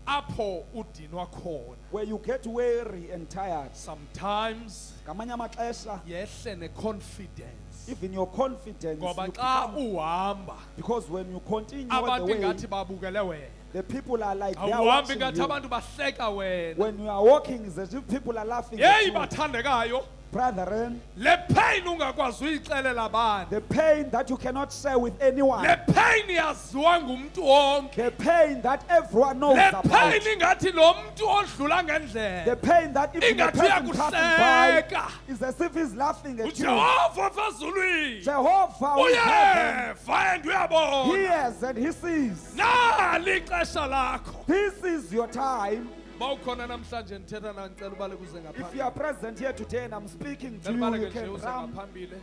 Apho udinwa khona. where you get weary and tired. Sometimes Ngamanye amaxesha, yehle neconfidence. even your confidence, Ngoba you xa become- uhamba because when you continue on abantu the way, ngathi babukele wena. the people are like they are Awuhambi watching ngathi you. abantu bahleka wena. When you are walking, it's as if people are laughing at Hey you. bathandekayo, Brethren, le pain ungakwazi uyixelela abantu, the pain that you cannot share with anyone, le pain yaziwa ngumntu wonke, the pain that everyone knows le about, pain ingathi lo mntu odlula ngendlela the pain that if the ingathi person passing by uyakuhleka. is as if he's laughing at you. uJehova phezulwini Jehovah who is heaven uyeva and uyabona. hears and he sees. Nali ixesha lakho. This is your time. Bawukhona namhlanje ndithetha nawe ngicela ubale kuze If you are ngaphambili. present here today and I'm speaking to Cela you, ubale you ke nje can uze run. ngaphambili.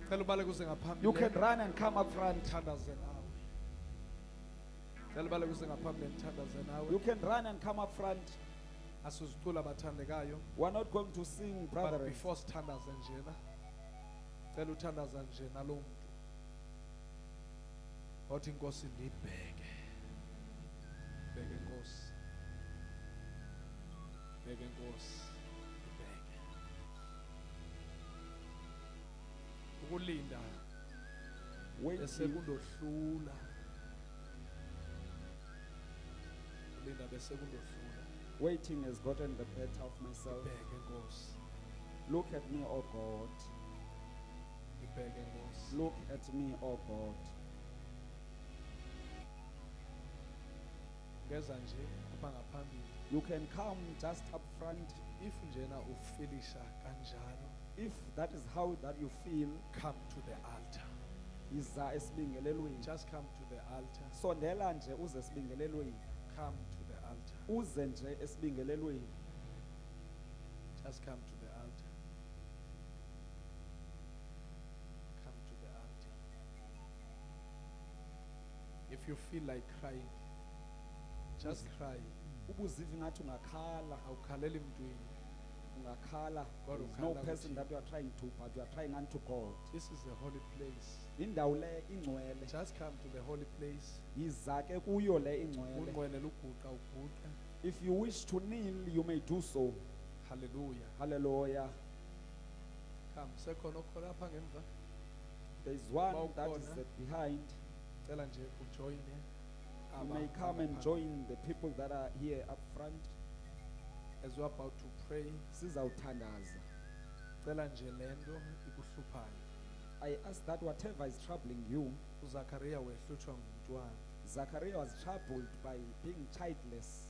Cela ubale kuze You can ngaphambili. run and come up front. Thandaze nawe. Cela ubale kuze ngaphambili ngithandaze nawe. You can run and come up front. Asizicula abathandekayo. We're not going to sing, But brethren. before sithandaze njena. Cela uthandaza nje nalo muntu. Othi inkosi ndibheke. Bheke inkosi. Bheke inkosi. Bheke. Ukulinda Waiting, bese kundohlula. Ulinda bese kundohlula. waiting has gotten the better of myself. Bheke inkosi. Look at me, oh God. Ibheke inkosi. Look at me, oh God. Ngeza nje apha ngaphambili. You can come just up front. If njena ufilisha kanjalo, If that is how that you feel, come to the altar. iza esibingelelweni. Just come to the altar. Sondela nje uze esibingelelweni. Come to the altar. Uze nje esibingelelweni. Just come to the altar. Come to the altar. If you feel like crying, just cry. Ubuziva ngathi ungakhala, Awukhaleli mntwini. ungakhala. God There is no ukhala person kuthini? that you are trying to, but you are trying unto God. This is a holy place. Indawo le ingcwele. Just come to the holy place. Yiza ke kuyo le ingcwele. Unqwenela uguqa uguqe. If you wish to kneel, you may do so. Hallelujah. Hallelujah. Come. Sekhona okhona apha ngemva. There is one that is Bawukhona. behind. Cela nje ujoine. You may come and join the people that are here up front. As we're about to pray, Sizawuthandaza. cela nje lento ikuhluphayo. I ask that whatever is troubling you, uZakaria wehlutshwa ngumntwana. Zachariah was troubled by being childless.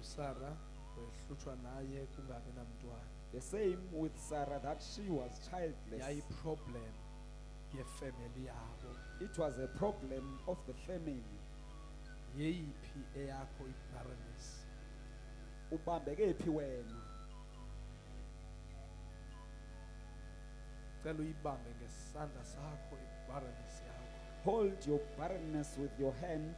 uSara wehlutshwa naye kungabi namntwana. The same with Sarah, that she was childless. Yayi problem yefamily yabo. It was a problem of the family. Yeyiphi eyakho ibarrenness? Ubambeke phi wena? Cela uyibambe ngesandla sakho ibarrenness yakho. Hold your barrenness with your hand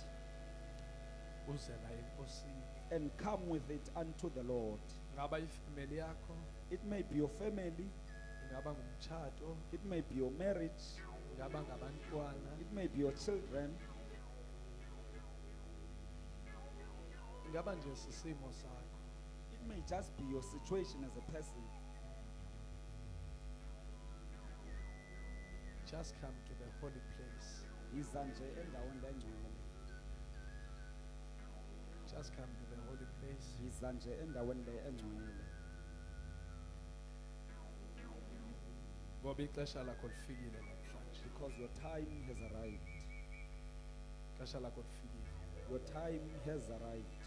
Uze la enkosini. and come with it unto the Lord. Ngaba ifamily yakho, It may be your family, ingaba ngumtshato, it may be your marriage, ingaba ngabantwana, it may be your children, ingaba nje sisimo sakho. it may just be your situation as a person. Just come to the holy place. Yiza nje endaweni engcwele. Just come to the holy place. Yiza nje endaweni le engcwele. Ngoba ixesha lakho lifikile namhlanje. Because your time has arrived. Ixesha lakho lifikile. Your time has arrived.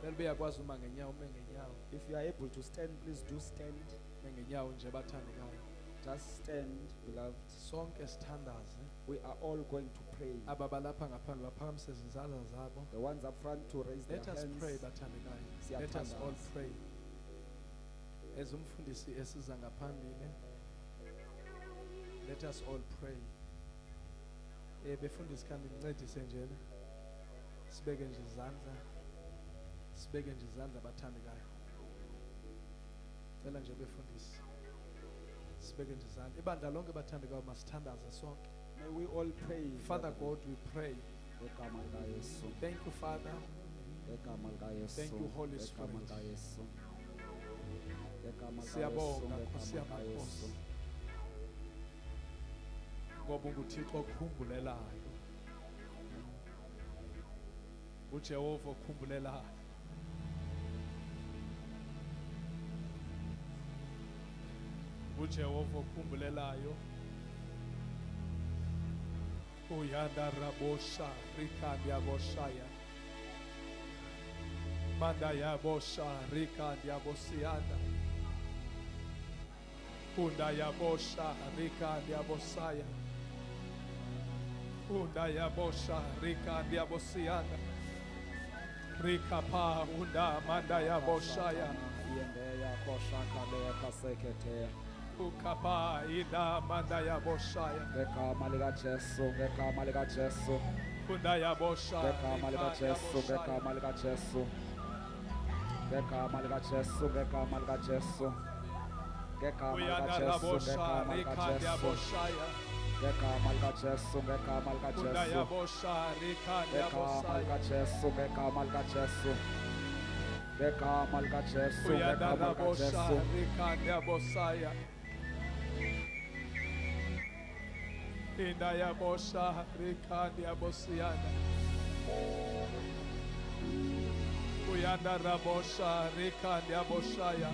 Cela uyakwazi uma ngenyawo, ume ngenyawo, If you are able to stand, please do stand. ume ngenyawo nje bathandekayo. Just stand, beloved. Sonke sithandaze. We are all going to pray. Aba balapha ngaphandle baphakamise izandla zabo. The ones up front to raise their Let us hands. pray bathandekayo. Let us all Siyathandaza. pray. As umfundisi esiza ngaphambili. Let us all pray. Befundisi kandi nincedise njena. Sibeke nje izandla. Sibeke nje izandla bathandekayo. Cela nje befundisi. Sibeke nje izandla. Ibandla lonke bathandekayo masithandaze sonke. May we all pray. Father God, we pray. Ngegama likaYesu. Thank you, Father. Ngegama likaYesu. Thank you, Holy Ngegama Spirit. likaYesu. Ngegama likaYesu. Siyabonga, Ngegama Nkosi likaYesu. yamakhosi. Ngoba unguThixo okhumbulelayo. uJehova okhumbulelayo. uJehova okhumbulelayo. Uyanda rabosha rikandi aboshaya. Manda yabosha rikandi abosianda. Unda yabosha rikandi abosaya. Unda yabosha rikandi abosianda. Rikapa unda manda yaboshaya. Yendeya koshaka de kasekete. Ukapa ida manda yaboshaya. Ngegama lika Jesu, ngegama lika Jesu, Unda yabosha ngegama lika Jesu, ngegama lika Jesu. Ngegama lika Jesu, ngegama lika Jesu. Ngegama lika Uyanda Jesu, rabosha ngegama lika rikandi Jesu. aboshaya. Ngegama lika Jesu, ngegama lika Unda Jesu. yabosha rikandi Ngegama lika abosaya. Jesu, ngegama lika Jesu. Ngegama lika Jesu, Uyanda ngegama lika rabosha Jesu. rikandi abosaya. Inda yabosha rikandi abosiyanda. Uyanda rabosha rikandi aboshaya.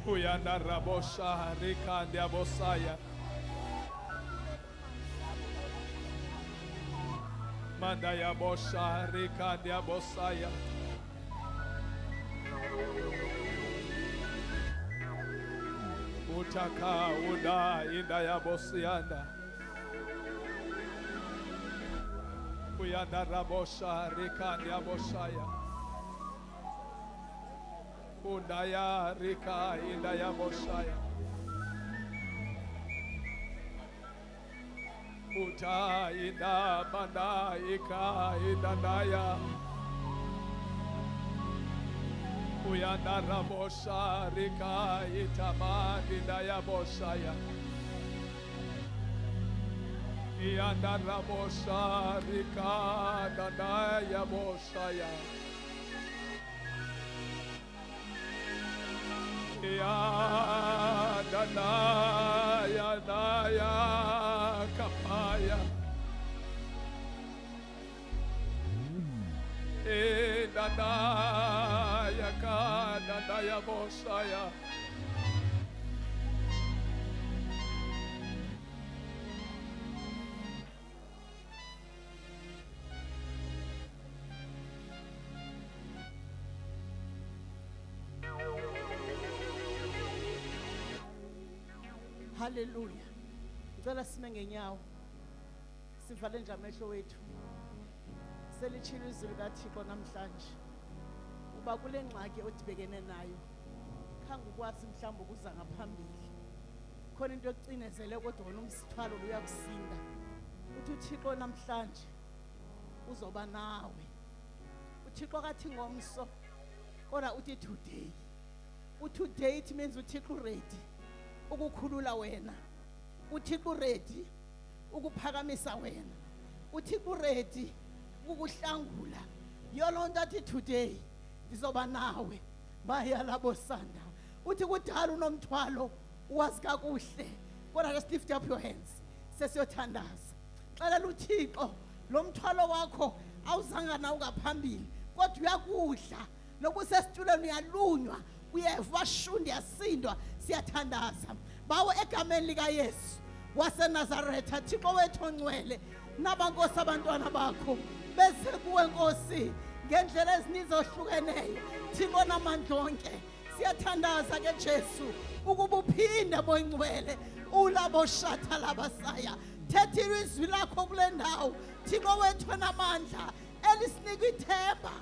Uyanda rabosha rikandi abosaya. Manda yabosha rikandi abosaya. Utaka uda inda yabosiyanda. Uyanda rabosha rikandi aboshaya. Undaya rika inda yaboshaya. Uta inda manda ika inda daya. Uyanda rabosha rika itama inda yaboshaya. Iyanda rabosha rika dada yaboshaya. Ya dada ya daya kapaya. Dada ya ka dada ya boshaya. Hallelujah. Ngicela sime ngenyawo. Sivale nje amehlo wethu. Selitshilo izwi likaThixo namhlanje. Uba kule ngxaki odibekene nayo. Khange ukwazi mhlawumbe ukuza ngaphambili. Khona into yokucinezele kodwa wona umsithwalo uyakusinda. Uthi uThixo namhlanje uzoba nawe. uThixo kathi ngomso kodwa uthi today. Today it means uThixo ready ukukhulula wena. uThixo ready ukuphakamisa wena. uThixo ready ukuhlangula. Yolonto athi today ndizoba nawe. Baya labo sanda. Uthi kudala unomthwalo wazi kakuhle. Kodwa just lift up your hands. Sesiyothandaza. Xelela uThixo lo mthwalo wakho awuzanga na ungaphambili. Kodwa uyakudla. Nokusesitulweni uyalunywa. Uyeva shundi yasindwa siyathandaza. Bawo egameni lika Yesu waseNazaretha Thixo wethu ongcwele nabankosi abantwana bakho bese kuwe Nkosi ngendlela ezininzi ohlukeneyo Thixo namandla onke siyathandaza ke Jesu ukuba uphinde boyingcwele ulabo shatha labasaya thetha izwi lakho kule ndawo Thixo wethu namandla elisinika ithemba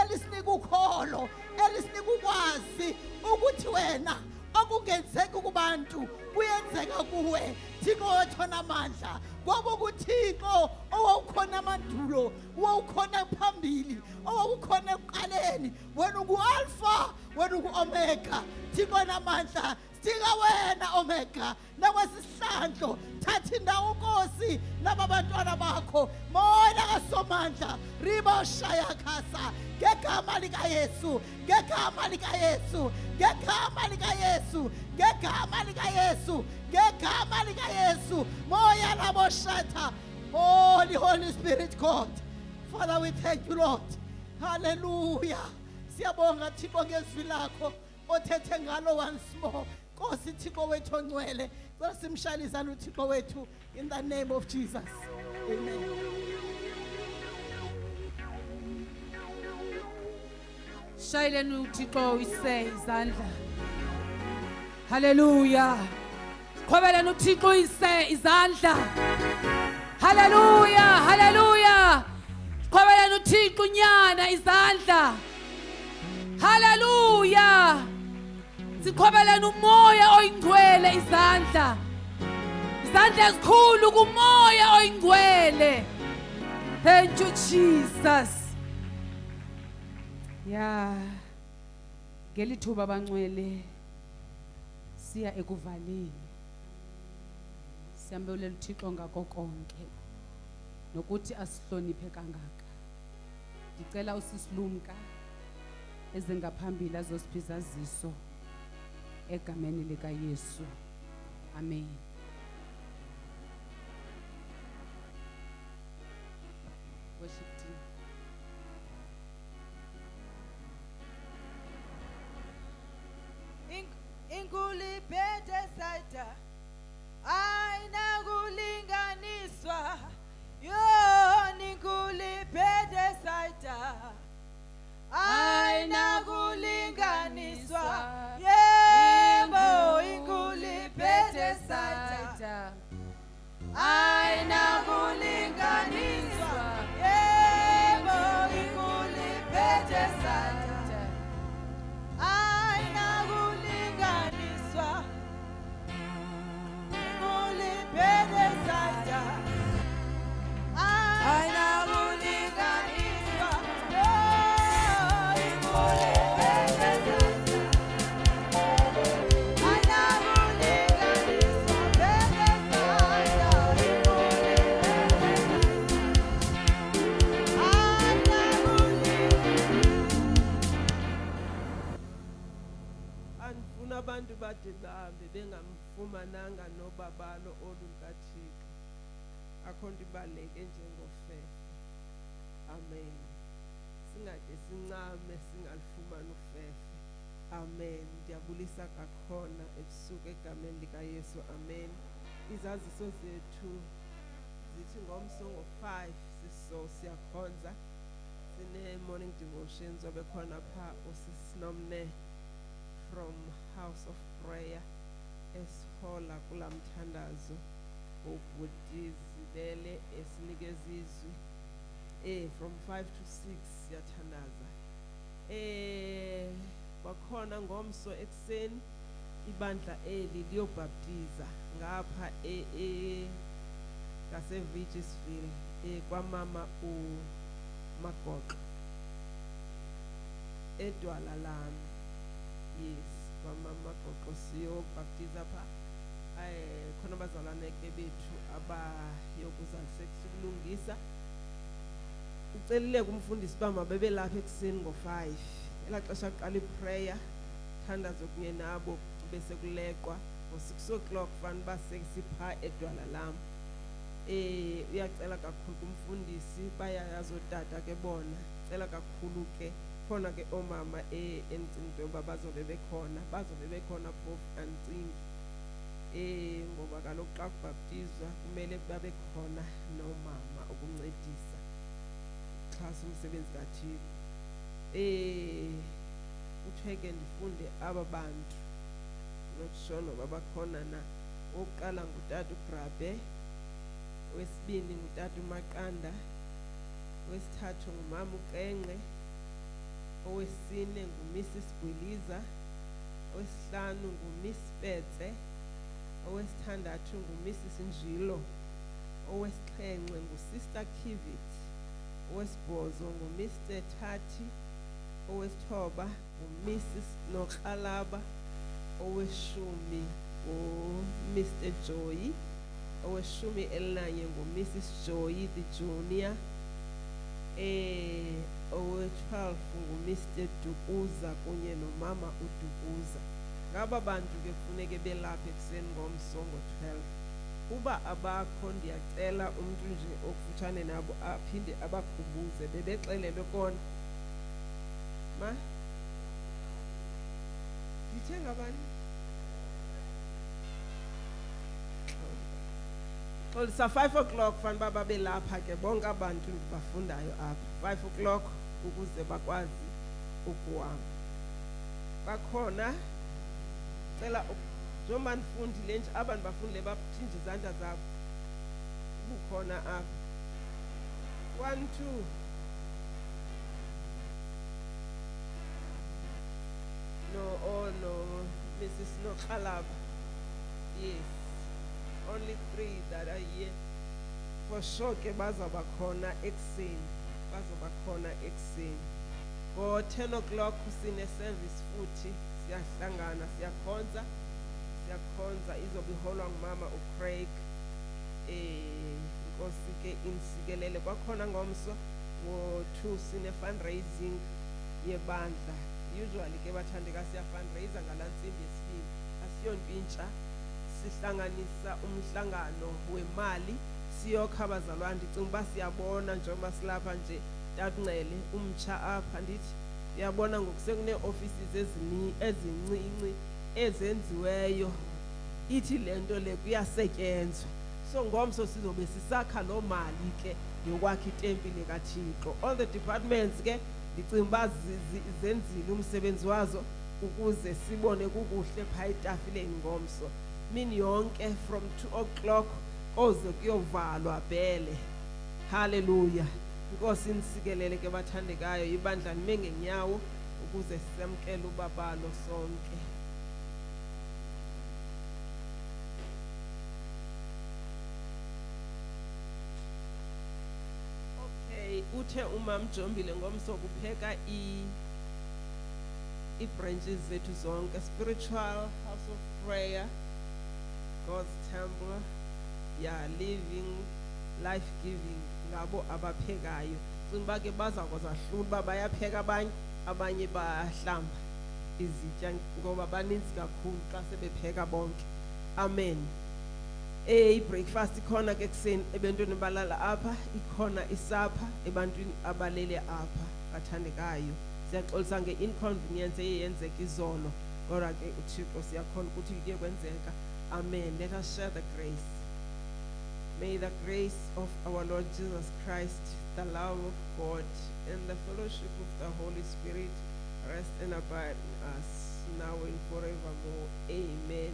elisinika ukholo elisinika ukwazi ukuthi wena okungenzeka kubantu kuyenzeka kuwe Thixo wethu namandla ngoba uThixo owukhona amandulo owukhona phambili owukhona ekuqaleni wena ungu-alpha wena ungu-omega Thixo namandla sidinga wena omega nakwesihlandlo thatha indawo Nkosi laba bantwana bakho moya kasomandla riba shaya khasa ngegama lika Yesu ngegama lika Yesu ngegama lika Yesu ngegama lika Yesu ngegama lika Yesu moya labo shatha Holy Spirit God. Father, we thank you Lord. Hallelujah. Siyabonga Thixo ngezwi lakho othethe ngalo once more. Nkosi Thixo wethu ongcwele, cela simshayisane uThixo wethu in the name of Jesus. Amen. Shayeleni uThixo uyise izandla. Hallelujah. Qhubeleni uThixo uyise izandla. Hallelujah, hallelujah. Qhubeleni uThixo unyana izandla. Hallelujah. Siqhubeleni umoya oyingcwele izandla. Izandla ezikhulu kumoya oyingcwele. Thank you Jesus. Ya ngelithuba bangcwele siya ekuvaleni siyambelela uThixo ngako konke nokuthi asihloniphe kangaka. Ndicela usisilumka ezengaphambili azosiphizaziso egameni lika Yesu. Amen. Worship team. Inkuli pete saita aina kulinganiswa yo ninkuli pete saita aina kulinganiswa yebo inkuli pete saita aina kulinganiswa yebo inkuli pete saita aina kulinganiswa inkuli pete saita aina kulinganiswa inkuli pete saita aina kulinganiswa pete saita inkuli Andifuna abantu bade bahambe bengamfumananga nobabalo olukaThixo. Akho nto ibaluleke njengofefe. Amen. Singade sincame singalifumani ufefe. Amen. Ndiyabulisa kakhona ebusuku egameni lika Yesu. Amen. Izaziso zethu zithi ngomso ngo-5 siyakhonza. Sine morning devotions obekhona pha usisinomne from House of Prayer esihola kulamthandazo ubudizibele esinikeza izwi from 5 to 6 siyathandaza. Bakhona ngomso ekseni ibandla eli liyobhaptiza ngapha ngase Vigisville kwamama uMagoqo eDwala lami. Yes, mama Magoqo siyobhaptiza pha. Khona abazalwane bethu abayokuza sekulungisa. Ucelile kumfundisi bama bebelapha ekseni ngo-5. Ela xesha qala iprayer thandazo kunye nabo bese kuleqwa ngo-6 o'clock fan basesipha eDwala lami. Uyacela kakhulu kumfundisi bayayazi otata ke bona. Cela kakhulu ke khona ke omama eNtsinto bazobe bekhona phofu kaNtsinto. Ngoba kaloku xa kubhaptizwa kumele babe khona nomama ukuncedisa xhasa umsebenzi kaThixo. Kuthiwe ke ndifunde aba bantu nokushono babakhona na. Oqala ngutata uGrabe, wesibini ngutata uMaqanda, wesithathu ngumama uQenqe, owesine nguMrs Gwiliza, owesihlanu nguMiss Petse, owesithandathu nguMrs Njilo, owesixhenxe nguSister Kivit, owesibhozo nguMr Thathi, owesithoba nguMrs Nokhalaba, oweshumi nguMr Joy, oweshumi elinanye nguMrs Joy the Junior, owe-12 nguMr Dukuza kunye nomama uDukuza. Ngaba bantu ke kufuneke belapha ekseni ngomso ngo-12. Uba abakho ndiyacela umuntu nje okufutshane nabo aphinde abakhumbuze bebexelelwe kona. Ma Uthenga bani? Olisa 5 o'clock fanele uba babe lapha ke bonke abantu bafundayo apha 5 o'clock ukuze bakwazi ukuhamba. Bakhona cela njengoba nifundile nje abantu bafundile bathinje izandla zabo bukhona apha 1 2 no oh no Mrs. Nokhalaba. Yes, only 3 that are here for sure ke bazaba khona ekuseni ngo 10 o'clock sine service futhi siyahlangana siyakhonza izobe iholwa ngumama uCraig inkosi ke insikelele kwakhona ngomso ngo 2 sine fundraising yebandla. Usually ke bathandeka siya fundraiser ngalansimbi yesibili asiyonto intsha sihlanganisa umhlangano wemali siyokha abazalwane ndicinga uba siyabona njengoba silapha nje takunxele umtsha apha ndithi uyabona ngokusekune offices ezincinci ezenziweyo ithi lento le kuyasetyenzwa so ngomso sizobe sisakha lo mali ke yokwakha itempile kaThixo. All the departments ke ndicinga uba zenzile umsebenzi wazo ukuze sibone kukuhle pha etafileni ngomso mini yonke from 2 o'clock oze kuyovalwa vele. Hallelujah. Inkosi insikelele ke bathandekayo ibandla lime ngenyawo ukuze sisemkele ubabalo sonke. Okay, uthe umam Jombile ngomso kupheka branches zethu zonke spiritual house of prayer, God's temple, living, life giving ngabo abaphekayo. Tsimba ke bazakwazi hlula bayapheka abanye bahlamba izitya ngoba baninzi kakhulu xa sebepheka bonke. Amen. Breakfast ikhona ke kuseni ebantwini balala apha, ikhona isapha ebantwini abalele apha bathandekayo. Siyaxolisa nge-inconvenience eyenzeka izolo kodwa ke uThixo siyakhona ukuthi kuye kwenzeka. Amen. Let us share the grace. May the grace of our Lord Jesus Christ, the love of God, and the fellowship of the Holy Spirit rest and abide in us now and forevermore. Amen.